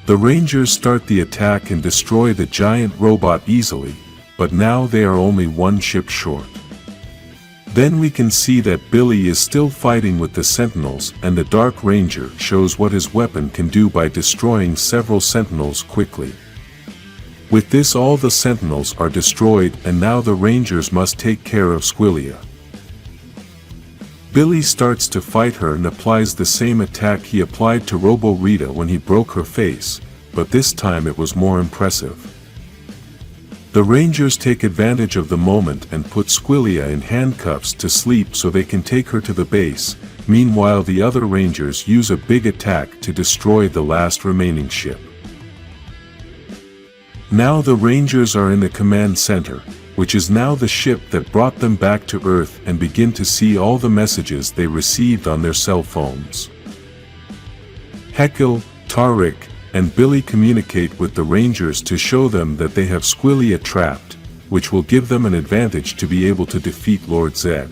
The Rangers start the attack and destroy the giant robot easily, but now they are only one ship short. Then we can see that Billy is still fighting with the Sentinels, and the Dark Ranger shows what his weapon can do by destroying several Sentinels quickly. With this, all the Sentinels are destroyed, and now the Rangers must take care of Squilia. Billy starts to fight her and applies the same attack he applied to Robo Rita when he broke her face, but this time it was more impressive. The Rangers take advantage of the moment and put Squilia in handcuffs to sleep so they can take her to the base. Meanwhile, the other Rangers use a big attack to destroy the last remaining ship. Now the Rangers are in the command center, which is now the ship that brought them back to Earth, and begin to see all the messages they received on their cell phones. Jekyll, Tariq, and Billy communicate with the Rangers to show them that they have Squillia trapped, which will give them an advantage to be able to defeat Lord Zed.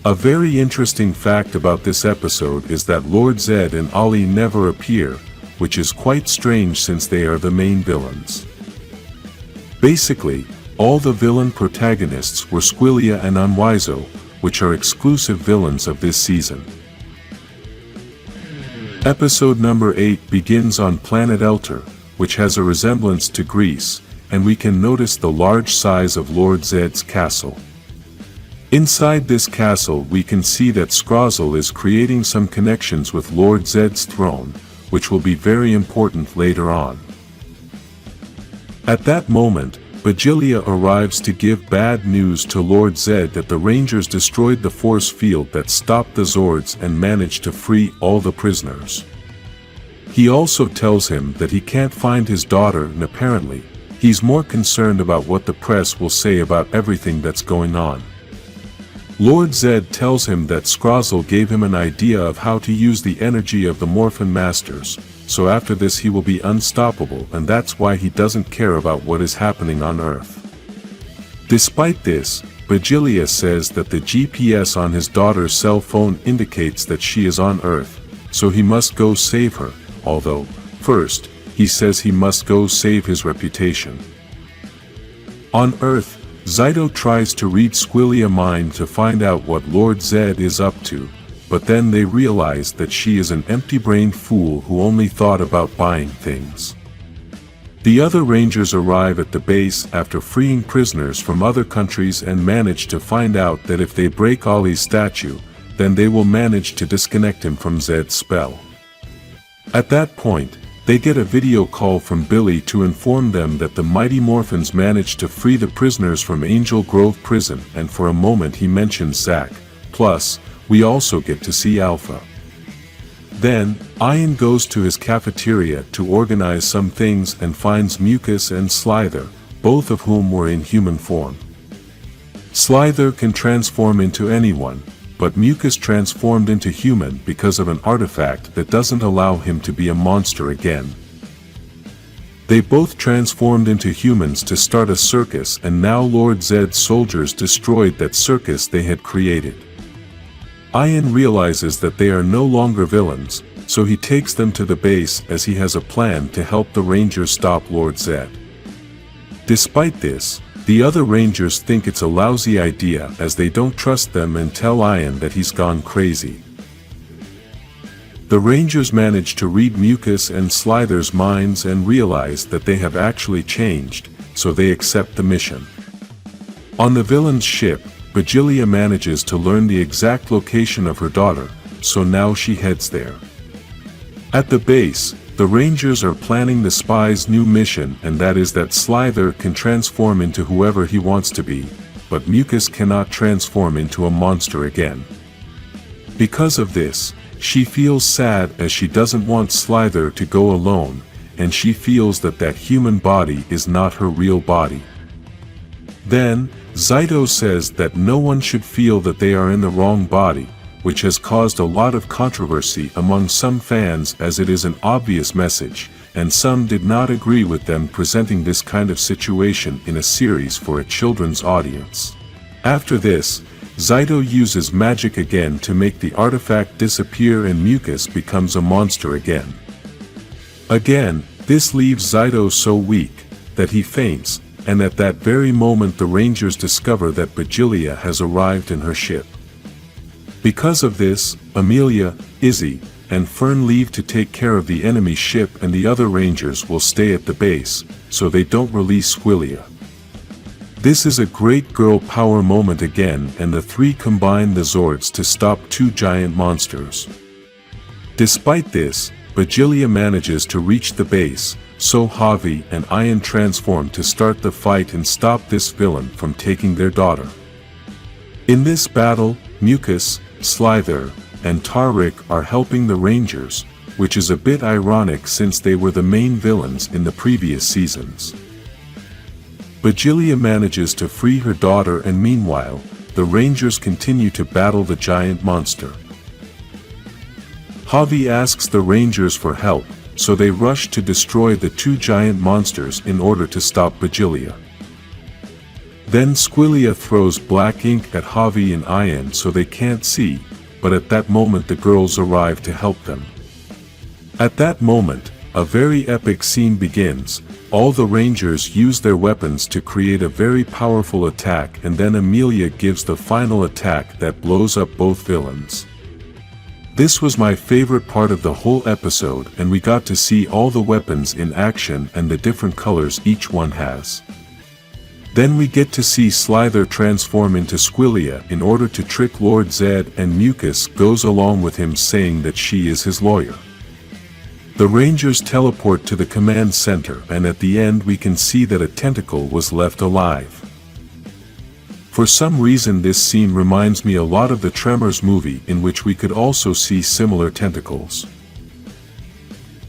A very interesting fact about this episode is that Lord Zed and Ollie never appear, which is quite strange since they are the main villains. Basically, all the villain protagonists were Squillia and Unwiso, which are exclusive villains of this season. Episode number 8 begins on planet Elter, which has a resemblance to Greece, and we can notice the large size of Lord Zed's castle. Inside this castle we can see that Scrozzle is creating some connections with Lord Zed's throne, which will be very important later on. At that moment, Bajilia arrives to give bad news to Lord Zed that the Rangers destroyed the force field that stopped the Zords and managed to free all the prisoners. He also tells him that he can't find his daughter, and apparently, he's more concerned about what the press will say about everything that's going on. Lord Zed tells him that Scrozzle gave him an idea of how to use the energy of the Morphin Masters, so after this he will be unstoppable, and that's why he doesn't care about what is happening on Earth. Despite this, Bajilia says that the GPS on his daughter's cell phone indicates that she is on Earth, so he must go save her, although, first, he says he must go save his reputation. On Earth, Zyto tries to read Squillia's mind to find out what Lord Zed is up to, but then they realize that she is an empty-brained fool who only thought about buying things. The other Rangers arrive at the base after freeing prisoners from other countries and manage to find out that if they break Ollie's statue, then they will manage to disconnect him from Zed's spell. At that point, they get a video call from Billy to inform them that the mighty Morphins managed to free the prisoners from Angel Grove prison, and for a moment he mentions Zack. Plus, we also get to see Alpha. Then, Ian goes to his cafeteria to organize some things and finds Mucus and Slither, both of whom were in human form. Slither can transform into anyone, but Mucus transformed into human because of an artifact that doesn't allow him to be a monster again. They both transformed into humans to start a circus, and now Lord Zed's soldiers destroyed that circus they had created. Ian realizes that they are no longer villains, so he takes them to the base as he has a plan to help the Rangers stop Lord Zed. Despite this, the other Rangers think it's a lousy idea as they don't trust them and tell Ian that he's gone crazy. The Rangers manage to read Mucus and Slither's minds and realize that they have actually changed, so they accept the mission. On the villain's ship, Bajilia manages to learn the exact location of her daughter, so now she heads there. At the base, the Rangers are planning the spy's new mission, and that is that Slither can transform into whoever he wants to be, but Mucus cannot transform into a monster again. Because of this, she feels sad as she doesn't want Slither to go alone, and she feels that that human body is not her real body. Then, Zyto says that no one should feel that they are in the wrong body, which has caused a lot of controversy among some fans as it is an obvious message, and some did not agree with them presenting this kind of situation in a series for a children's audience. After this, Zyto uses magic again to make the artifact disappear and Mucus becomes a monster again. Again, this leaves Zyto so weak that he faints, and at that very moment the Rangers discover that Bajilia has arrived in her ship. Because of this, Amelia, Izzy, and Fern leave to take care of the enemy ship, and the other Rangers will stay at the base, so they don't release Squillia. This is a great girl power moment again, and the three combine the Zords to stop two giant monsters. Despite this, Bajilia manages to reach the base, so Javi and Ian transform to start the fight and stop this villain from taking their daughter. In this battle, Mucus, Slither, and Tarek are helping the Rangers, which is a bit ironic since they were the main villains in the previous seasons. Bajilia manages to free her daughter, and meanwhile, the Rangers continue to battle the giant monster. Javi asks the Rangers for help, so they rush to destroy the two giant monsters in order to stop Bajillia. Then Squillia throws black ink at Javi and Ian so they can't see, but at that moment the girls arrive to help them. At that moment, a very epic scene begins. All the Rangers use their weapons to create a very powerful attack, and then Amelia gives the final attack that blows up both villains. This was my favorite part of the whole episode, and we got to see all the weapons in action and the different colors each one has. Then we get to see Slither transform into Squillia in order to trick Lord Zed, and Mucus goes along with him saying that she is his lawyer. The Rangers teleport to the command center, and at the end we can see that a tentacle was left alive. For some reason this scene reminds me a lot of the Tremors movie, in which we could also see similar tentacles.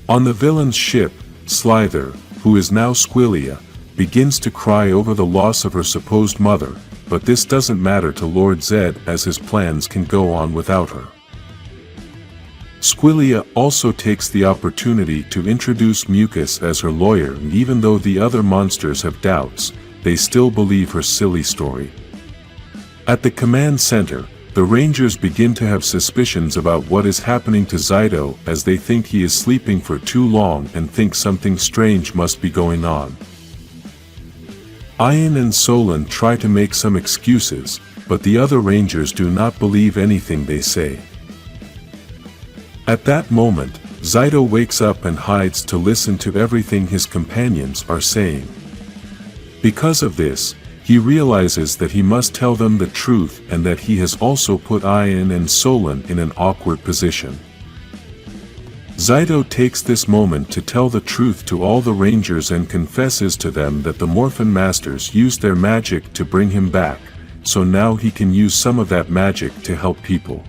On the villain's ship, Slither, who is now Squillia, begins to cry over the loss of her supposed mother, but this doesn't matter to Lord Zed as his plans can go on without her. Squillia also takes the opportunity to introduce Mucus as her lawyer, and even though the other monsters have doubts, they still believe her silly story. At the command center, the Rangers begin to have suspicions about what is happening to Zyto, as they think he is sleeping for too long and think something strange must be going on. Ian and Solon try to make some excuses, but the other Rangers do not believe anything they say. At that moment, Zyto wakes up and hides to listen to everything his companions are saying. Because of this, he realizes that he must tell them the truth, and that he has also put Ian and Solon in an awkward position. Zyto takes this moment to tell the truth to all the Rangers and confesses to them that the Morphin Masters used their magic to bring him back, so now he can use some of that magic to help people.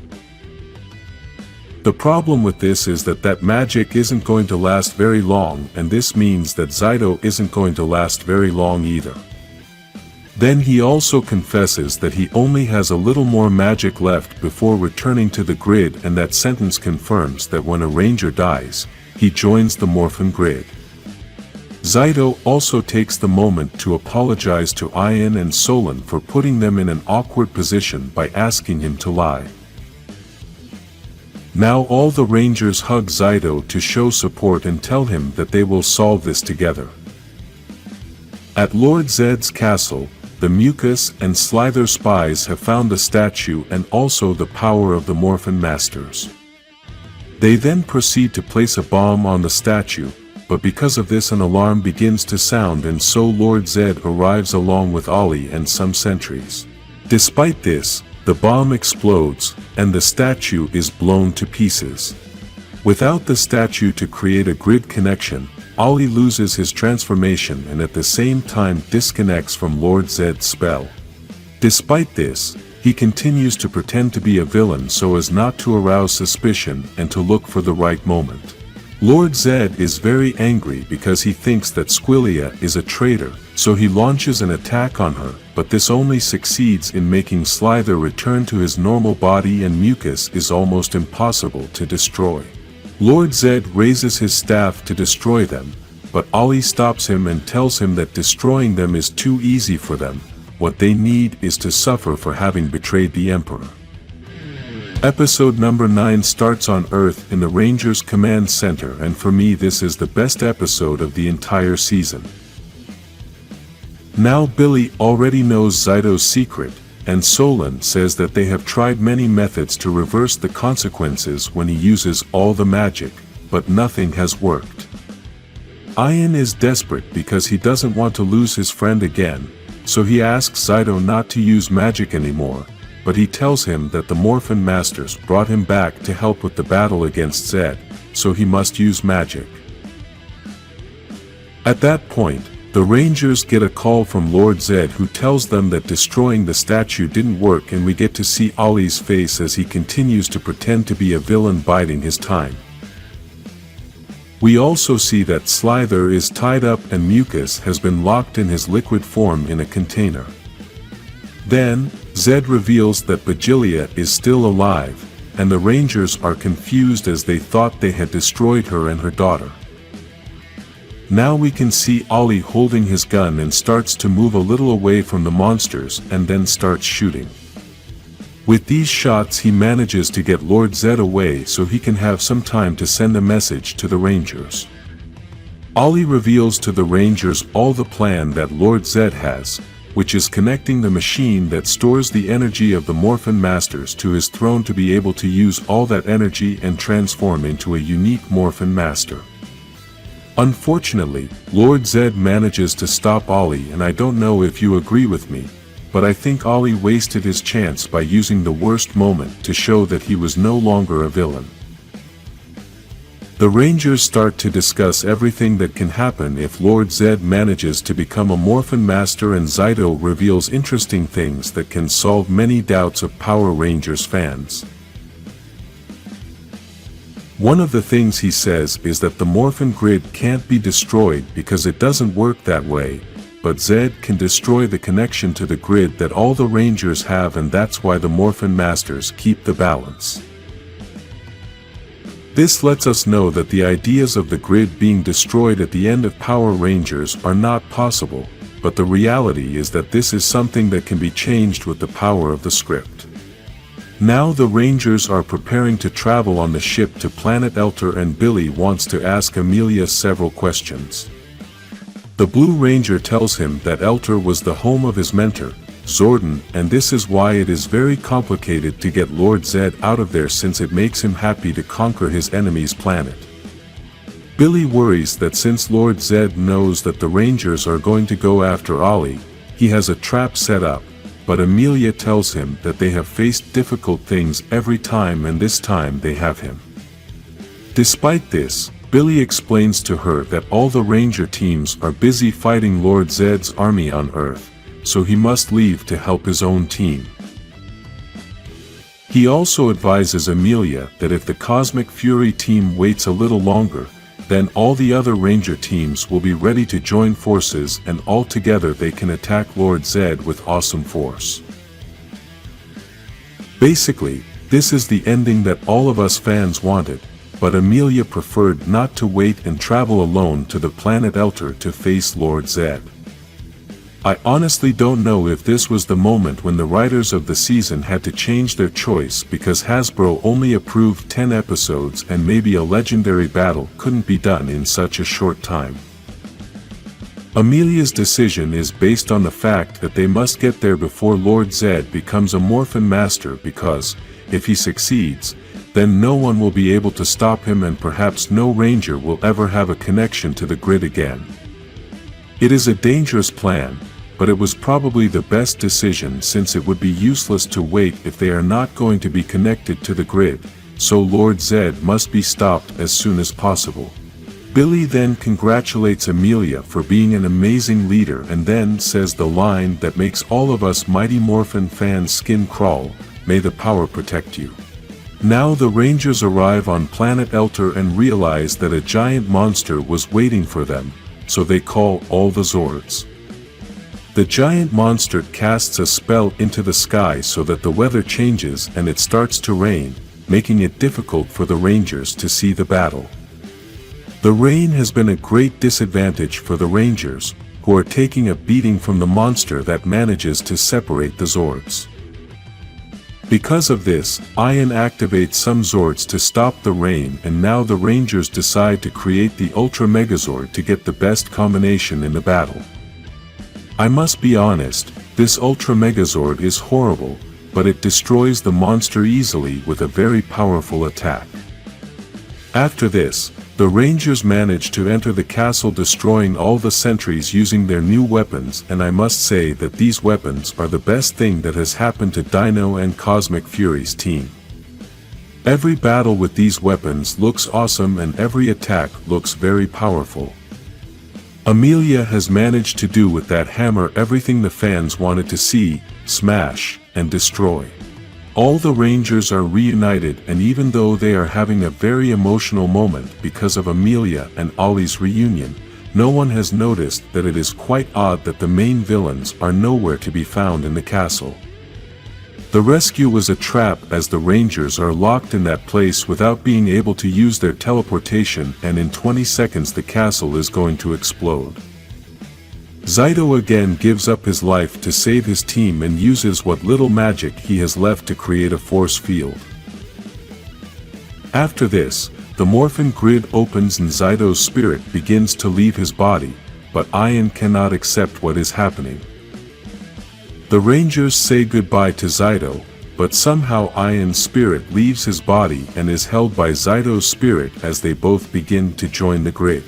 The problem with this is that magic isn't going to last very long, and this means that Zyto isn't going to last very long either. Then he also confesses that he only has a little more magic left before returning to the grid, and that sentence confirms that when a Ranger dies, he joins the Morphin grid. Zyto also takes the moment to apologize to Ian and Solon for putting them in an awkward position by asking him to lie. Now all the Rangers hug Zyto to show support and tell him that they will solve this together. At Lord Zed's castle, the Mucus and Slither spies have found the statue and also the power of the Morphin Masters. They then proceed to place a bomb on the statue, but because of this an alarm begins to sound, and so Lord Zed arrives along with Ollie and some sentries. Despite this, the bomb explodes, and the statue is blown to pieces. Without the statue to create a grid connection, Ollie loses his transformation and at the same time disconnects from Lord Zed's spell. Despite this, he continues to pretend to be a villain so as not to arouse suspicion and to look for the right moment. Lord Zed is very angry because he thinks that Squillia is a traitor, so he launches an attack on her, but this only succeeds in making Slither return to his normal body, and Mucus is almost impossible to destroy. Lord Zed raises his staff to destroy them, but Ollie stops him and tells him that destroying them is too easy for them. What they need is to suffer for having betrayed the Emperor. Episode number 9 starts on Earth in the Rangers Command Center, and for me this is the best episode of the entire season. Now Billy already knows Zyto's secret, and Solon says that they have tried many methods to reverse the consequences when he uses all the magic, but nothing has worked. Ian is desperate because he doesn't want to lose his friend again, so he asks Zyto not to use magic anymore, but he tells him that the Morphin Masters brought him back to help with the battle against Zed, so he must use magic. At that point, the Rangers get a call from Lord Zed who tells them that destroying the statue didn't work, and we get to see Ollie's face as he continues to pretend to be a villain biding his time. We also see that Slither is tied up and Mucus has been locked in his liquid form in a container. Then, Zed reveals that Bajillia is still alive, and the Rangers are confused as they thought they had destroyed her and her daughter. Now we can see Ollie holding his gun and starts to move a little away from the monsters and then starts shooting. With these shots he manages to get Lord Zed away so he can have some time to send a message to the Rangers. Ollie reveals to the Rangers all the plan that Lord Zed has, which is connecting the machine that stores the energy of the Morphin Masters to his throne to be able to use all that energy and transform into a unique Morphin Master. Unfortunately, Lord Zed manages to stop Ollie, and I don't know if you agree with me, but I think Ollie wasted his chance by using the worst moment to show that he was no longer a villain. The Rangers start to discuss everything that can happen if Lord Zed manages to become a Morphin Master, and Zyto reveals interesting things that can solve many doubts of Power Rangers fans. One of the things he says is that the Morphin grid can't be destroyed because it doesn't work that way, but Zed can destroy the connection to the grid that all the Rangers have, and that's why the Morphin Masters keep the balance. This lets us know that the ideas of the grid being destroyed at the end of Power Rangers are not possible, but the reality is that this is something that can be changed with the power of the script. Now the Rangers are preparing to travel on the ship to Planet Elter, and Billy wants to ask Amelia several questions. The Blue Ranger tells him that Elter was the home of his mentor, Zordon, and this is why it is very complicated to get Lord Zed out of there, since it makes him happy to conquer his enemy's planet. Billy worries that since Lord Zed knows that the Rangers are going to go after Ollie, he has a trap set up, but Amelia tells him that they have faced difficult things every time, and this time they have him. Despite this, Billy explains to her that all the Ranger teams are busy fighting Lord Zed's army on Earth, so he must leave to help his own team. He also advises Amelia that if the Cosmic Fury team waits a little longer, then all the other Ranger teams will be ready to join forces, and all together they can attack Lord Zed with awesome force. Basically, this is the ending that all of us fans wanted, but Amelia preferred not to wait and travel alone to the planet Elter to face Lord Zed. I honestly don't know if this was the moment when the writers of the season had to change their choice, because Hasbro only approved 10 episodes and maybe a legendary battle couldn't be done in such a short time. Amelia's decision is based on the fact that they must get there before Lord Zed becomes a Morphin Master, because, if he succeeds, then no one will be able to stop him, and perhaps no Ranger will ever have a connection to the grid again. It is a dangerous plan, but it was probably the best decision, since it would be useless to wait if they are not going to be connected to the grid, so Lord Zed must be stopped as soon as possible. Billy then congratulates Amelia for being an amazing leader, and then says the line that makes all of us Mighty Morphin fans skin crawl, "May the power protect you." Now the Rangers arrive on Planet Elter and realize that a giant monster was waiting for them, so they call all the Zords. The giant monster casts a spell into the sky so that the weather changes and it starts to rain, making it difficult for the Rangers to see the battle. The rain has been a great disadvantage for the Rangers, who are taking a beating from the monster that manages to separate the Zords. Because of this, Ian activates some Zords to stop the rain, and now the Rangers decide to create the Ultra Megazord to get the best combination in the battle. I must be honest, this Ultra Megazord is horrible, but it destroys the monster easily with a very powerful attack. After this, the Rangers manage to enter the castle, destroying all the sentries using their new weapons, and I must say that these weapons are the best thing that has happened to Dino and Cosmic Fury's team. Every battle with these weapons looks awesome, and every attack looks very powerful. Amelia has managed to do with that hammer everything the fans wanted to see: smash and destroy. All the Rangers are reunited, and even though they are having a very emotional moment because of Amelia and Ollie's reunion, no one has noticed that it is quite odd that the main villains are nowhere to be found in the castle. The rescue was a trap as the Rangers are locked in that place without being able to use their teleportation, and in 20 seconds the castle is going to explode. Zaido again gives up his life to save his team and uses what little magic he has left to create a force field. After this, the Morphin grid opens and Zaido's spirit begins to leave his body, but Ian cannot accept what is happening. The Rangers say goodbye to Zaido, but somehow Ian's spirit leaves his body and is held by Zaido's spirit as they both begin to join the grid.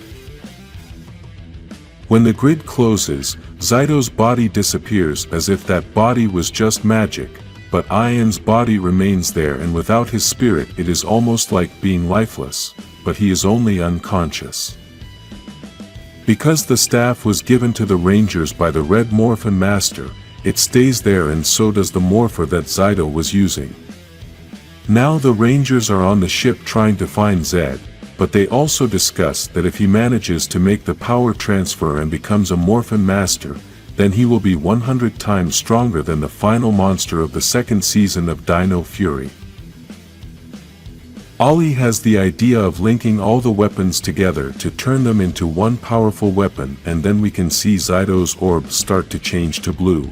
When the grid closes, Zaido's body disappears as if that body was just magic, but Ian's body remains there, and without his spirit it is almost like being lifeless, but he is only unconscious. Because the staff was given to the Rangers by the Red Morphin Master, it stays there, and so does the morpher that Zaido was using. Now the Rangers are on the ship trying to find Zed, but they also discuss that if he manages to make the power transfer and becomes a Morphin Master, then he will be 100 times stronger than the final monster of the second season of Dino Fury. Ollie has the idea of linking all the weapons together to turn them into one powerful weapon, and then we can see Zaido's orb start to change to blue.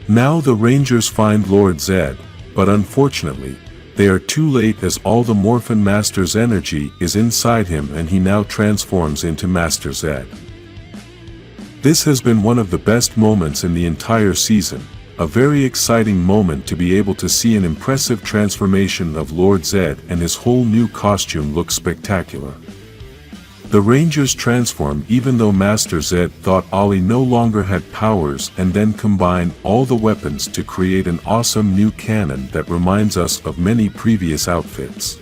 Now the Rangers find Lord Zed, but unfortunately, they are too late as all the Morphin Master's energy is inside him and he now transforms into Master Zed. This has been one of the best moments in the entire season, a very exciting moment to be able to see an impressive transformation of Lord Zed, and his whole new costume looks spectacular. The Rangers transform even though Master Zed thought Ollie no longer had powers, and then combine all the weapons to create an awesome new cannon that reminds us of many previous outfits.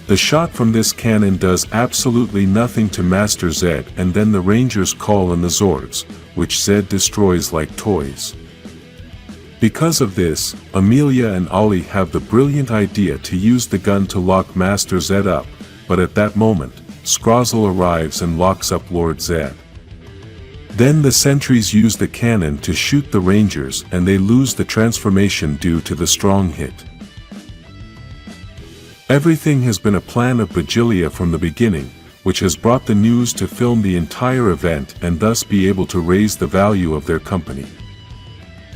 The shot from this cannon does absolutely nothing to Master Zed, and then the Rangers call in the Zords, which Zed destroys like toys. Because of this, Amelia and Ollie have the brilliant idea to use the gun to lock Master Zed up, but at that moment, Scrozzle arrives and locks up Lord Zed. Then the sentries use the cannon to shoot the Rangers, and they lose the transformation due to the strong hit. Everything has been a plan of Bajilia from the beginning, which has brought the news to film the entire event and thus be able to raise the value of their company.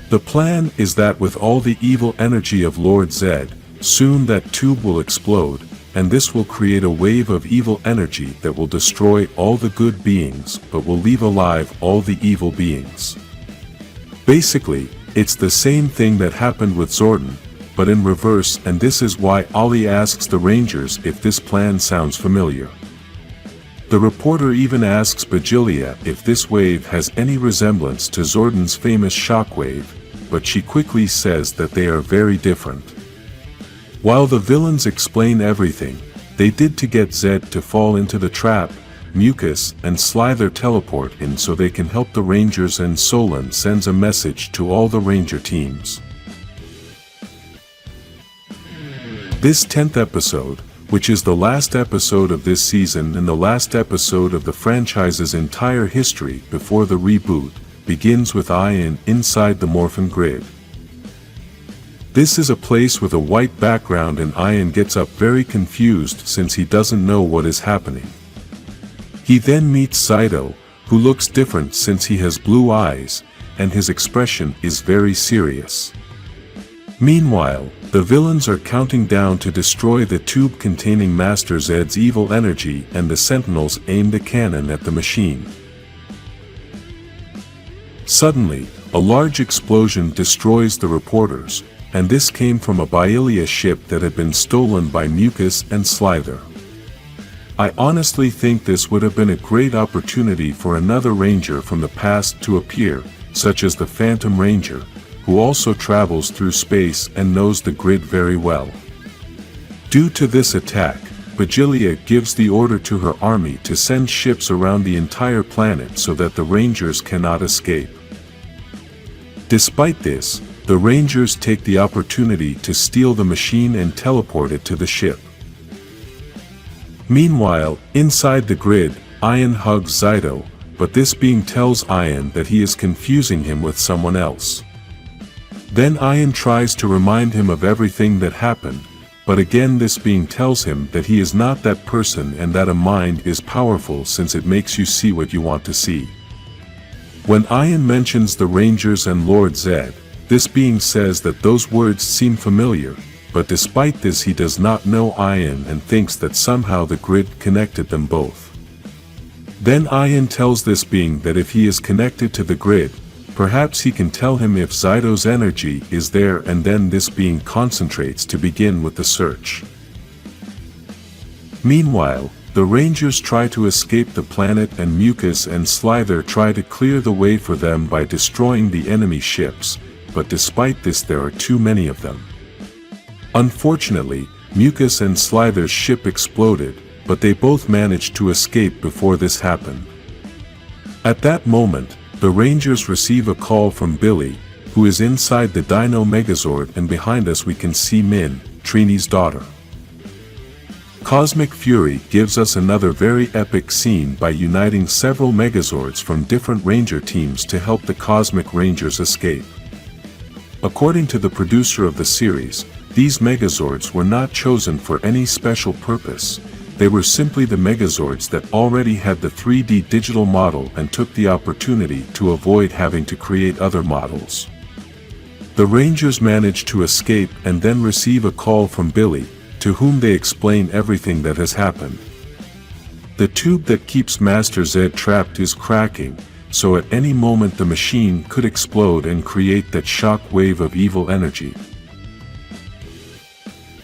The plan is that with all the evil energy of Lord Zed, soon that tube will explode, and this will create a wave of evil energy that will destroy all the good beings but will leave alive all the evil beings. Basically, it's the same thing that happened with Zordon, but in reverse, and this is why Ollie asks the Rangers if this plan sounds familiar. The reporter even asks Bajilia if this wave has any resemblance to Zordon's famous shockwave, but she quickly says that they are very different. While the villains explain everything they did to get Zed to fall into the trap, Mucus and Slither teleport in so they can help the Rangers, and Solon sends a message to all the Ranger teams. This 10th episode, which is the last episode of this season and the last episode of the franchise's entire history before the reboot, begins with Ian inside the Morphin grid. This is a place with a white background, and Ian gets up very confused since he doesn't know what is happening. He then meets Zaido, who looks different since he has blue eyes, and his expression is very serious. Meanwhile, the villains are counting down to destroy the tube containing Master Zed's evil energy, and the Sentinels aim the cannon at the machine. Suddenly, a large explosion destroys the reporters, and this came from a Bailia ship that had been stolen by Mucus and Slither. I honestly think this would have been a great opportunity for another Ranger from the past to appear, such as the Phantom Ranger, who also travels through space and knows the grid very well. Due to this attack, Bajilia gives the order to her army to send ships around the entire planet so that the Rangers cannot escape. Despite this, the Rangers take the opportunity to steal the machine and teleport it to the ship. Meanwhile, inside the grid, Ian hugs Zaido, but this being tells Ian that he is confusing him with someone else. Then Ian tries to remind him of everything that happened, but again this being tells him that he is not that person and that a mind is powerful since it makes you see what you want to see. When Ian mentions the Rangers and Lord Zed, this being says that those words seem familiar, but despite this he does not know Ian and thinks that somehow the grid connected them both. Then Ian tells this being that if he is connected to the grid, perhaps he can tell him if Zyto's energy is there, and then this being concentrates to begin with the search. Meanwhile, the Rangers try to escape the planet and Mucus and Slither try to clear the way for them by destroying the enemy ships, but despite this there are too many of them. Unfortunately, Mucus and Slither's ship exploded, but they both managed to escape before this happened. At that moment, the Rangers receive a call from Billy, who is inside the Dino Megazord, and behind us we can see Min, Trini's daughter. Cosmic Fury gives us another very epic scene by uniting several Megazords from different Ranger teams to help the Cosmic Rangers escape. According to the producer of the series, these Megazords were not chosen for any special purpose. They were simply the Megazords that already had the 3D digital model and took the opportunity to avoid having to create other models. The Rangers manage to escape and then receive a call from Billy, to whom they explain everything that has happened. The tube that keeps Master Zed trapped is cracking, so at any moment the machine could explode and create that shock wave of evil energy.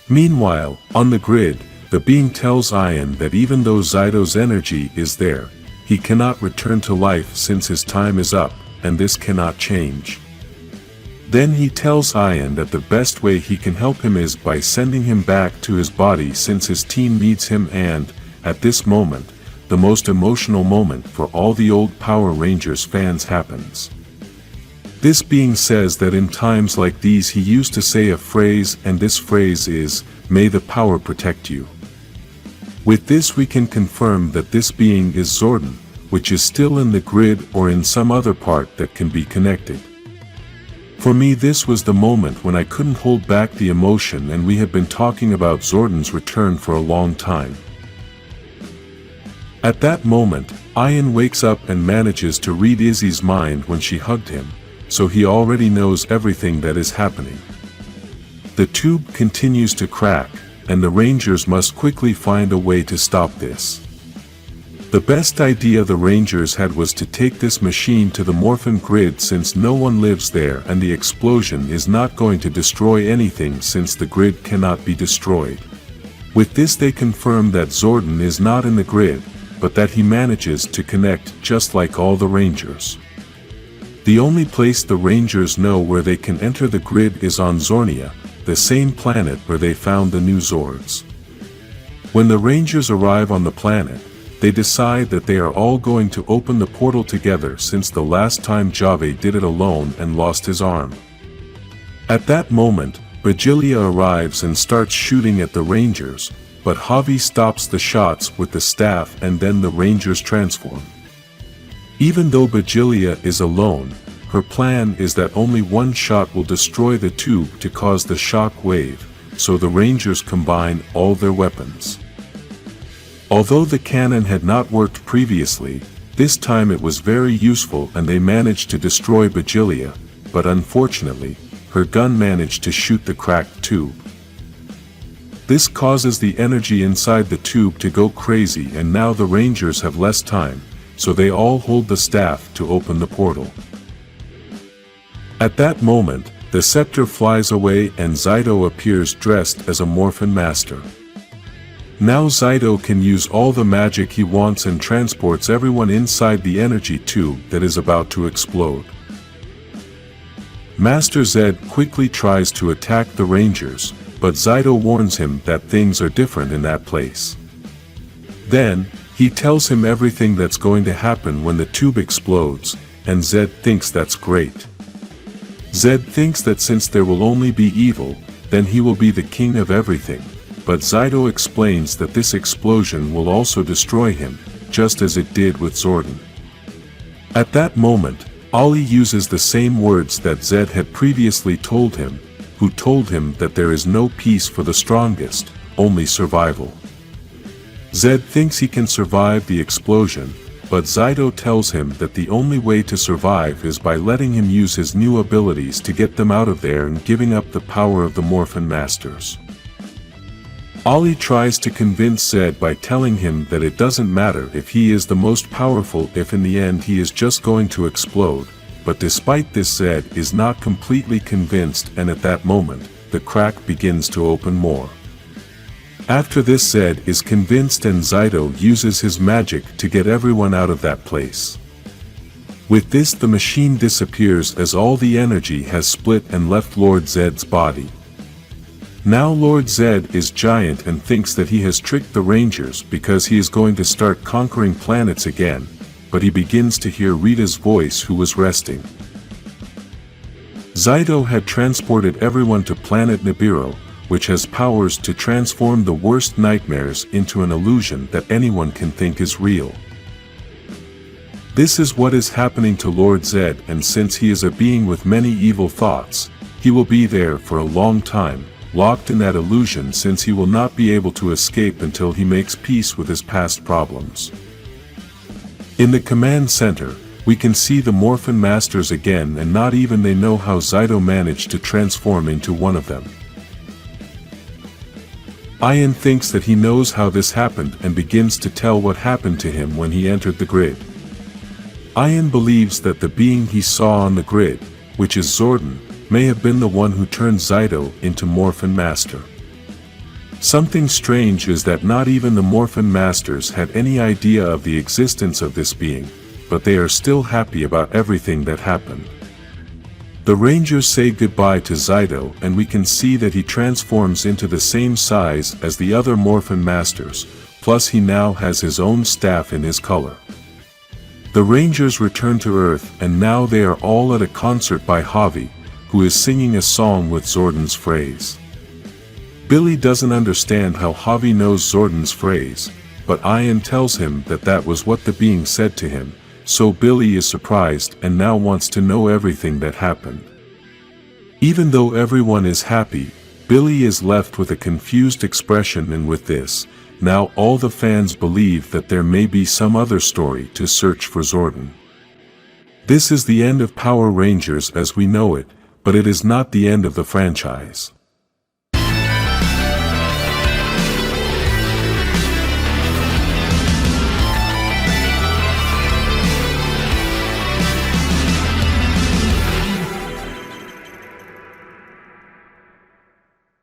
Meanwhile, on the grid, the being tells Ian that even though Zyto's energy is there, he cannot return to life since his time is up, and this cannot change. Then he tells Ian that the best way he can help him is by sending him back to his body since his team needs him, and, at this moment, the most emotional moment for all the old Power Rangers fans happens. This being says that in times like these he used to say a phrase, and this phrase is, "May the power protect you." With this we can confirm that this being is Zordon, which is still in the grid or in some other part that can be connected. For me this was the moment when I couldn't hold back the emotion, and we had been talking about Zordon's return for a long time. At that moment, Ian wakes up and manages to read Izzy's mind when she hugged him, so he already knows everything that is happening. The tube continues to crack, and the Rangers must quickly find a way to stop this. The best idea the Rangers had was to take this machine to the Morphin grid since no one lives there, and the explosion is not going to destroy anything since the grid cannot be destroyed. With this they confirm that Zordon is not in the grid, but that he manages to connect just like all the Rangers. The only place the Rangers know where they can enter the grid is on Zornia, the same planet where they found the new Zords. When the Rangers arrive on the planet, they decide that they are all going to open the portal together since the last time Jave did it alone and lost his arm. At that moment, Bajilia arrives and starts shooting at the Rangers, but Javi stops the shots with the staff and then the Rangers transform. Even though Bajilia is alone, her plan is that only one shot will destroy the tube to cause the shock wave, so the Rangers combine all their weapons. Although the cannon had not worked previously, this time it was very useful and they managed to destroy Bajilia, but unfortunately, her gun managed to shoot the cracked tube. This causes the energy inside the tube to go crazy, and now the Rangers have less time, so they all hold the staff to open the portal. At that moment, the scepter flies away and Zyto appears dressed as a Morphin master. Now Zyto can use all the magic he wants and transports everyone inside the energy tube that is about to explode. Master Zed quickly tries to attack the Rangers, but Zyto warns him that things are different in that place. Then, he tells him everything that's going to happen when the tube explodes, and Zed thinks that's great. Zed thinks that since there will only be evil, then he will be the king of everything, but Zyto explains that this explosion will also destroy him, just as it did with Zordon. At that moment, Ollie uses the same words that Zed had previously told him, who told him that there is no peace for the strongest, only survival. Zed thinks he can survive the explosion, but Zyto tells him that the only way to survive is by letting him use his new abilities to get them out of there and giving up the power of the Morphin Masters. Ollie tries to convince Zed by telling him that it doesn't matter if he is the most powerful if in the end he is just going to explode, but despite this Zed is not completely convinced, and at that moment, the crack begins to open more. After this Zed is convinced and Zyto uses his magic to get everyone out of that place. With this the machine disappears as all the energy has split and left Lord Zed's body. Now Lord Zed is giant and thinks that he has tricked the Rangers because he is going to start conquering planets again, but he begins to hear Rita's voice, who was resting. Zyto had transported everyone to planet Nibiru, which has powers to transform the worst nightmares into an illusion that anyone can think is real. This is what is happening to Lord Zed, and since he is a being with many evil thoughts, he will be there for a long time, locked in that illusion, since he will not be able to escape until he makes peace with his past problems. In the command center, we can see the Morphin Masters again, and not even they know how Zyto managed to transform into one of them. Ian thinks that he knows how this happened and begins to tell what happened to him when he entered the grid. Ian believes that the being he saw on the grid, which is Zordon, may have been the one who turned Zyto into Morphin Master. Something strange is that not even the Morphin Masters had any idea of the existence of this being, but they are still happy about everything that happened. The Rangers say goodbye to Zyto, and we can see that he transforms into the same size as the other Morphin Masters, plus he now has his own staff in his color. The Rangers return to Earth, and now they are all at a concert by Javi, who is singing a song with Zordon's phrase. Billy doesn't understand how Javi knows Zordon's phrase, but Ian tells him that that was what the being said to him, so Billy is surprised and now wants to know everything that happened. Even though everyone is happy, Billy is left with a confused expression, and with this, now all the fans believe that there may be some other story to search for Zordon. This is the end of Power Rangers as we know it, but it is not the end of the franchise.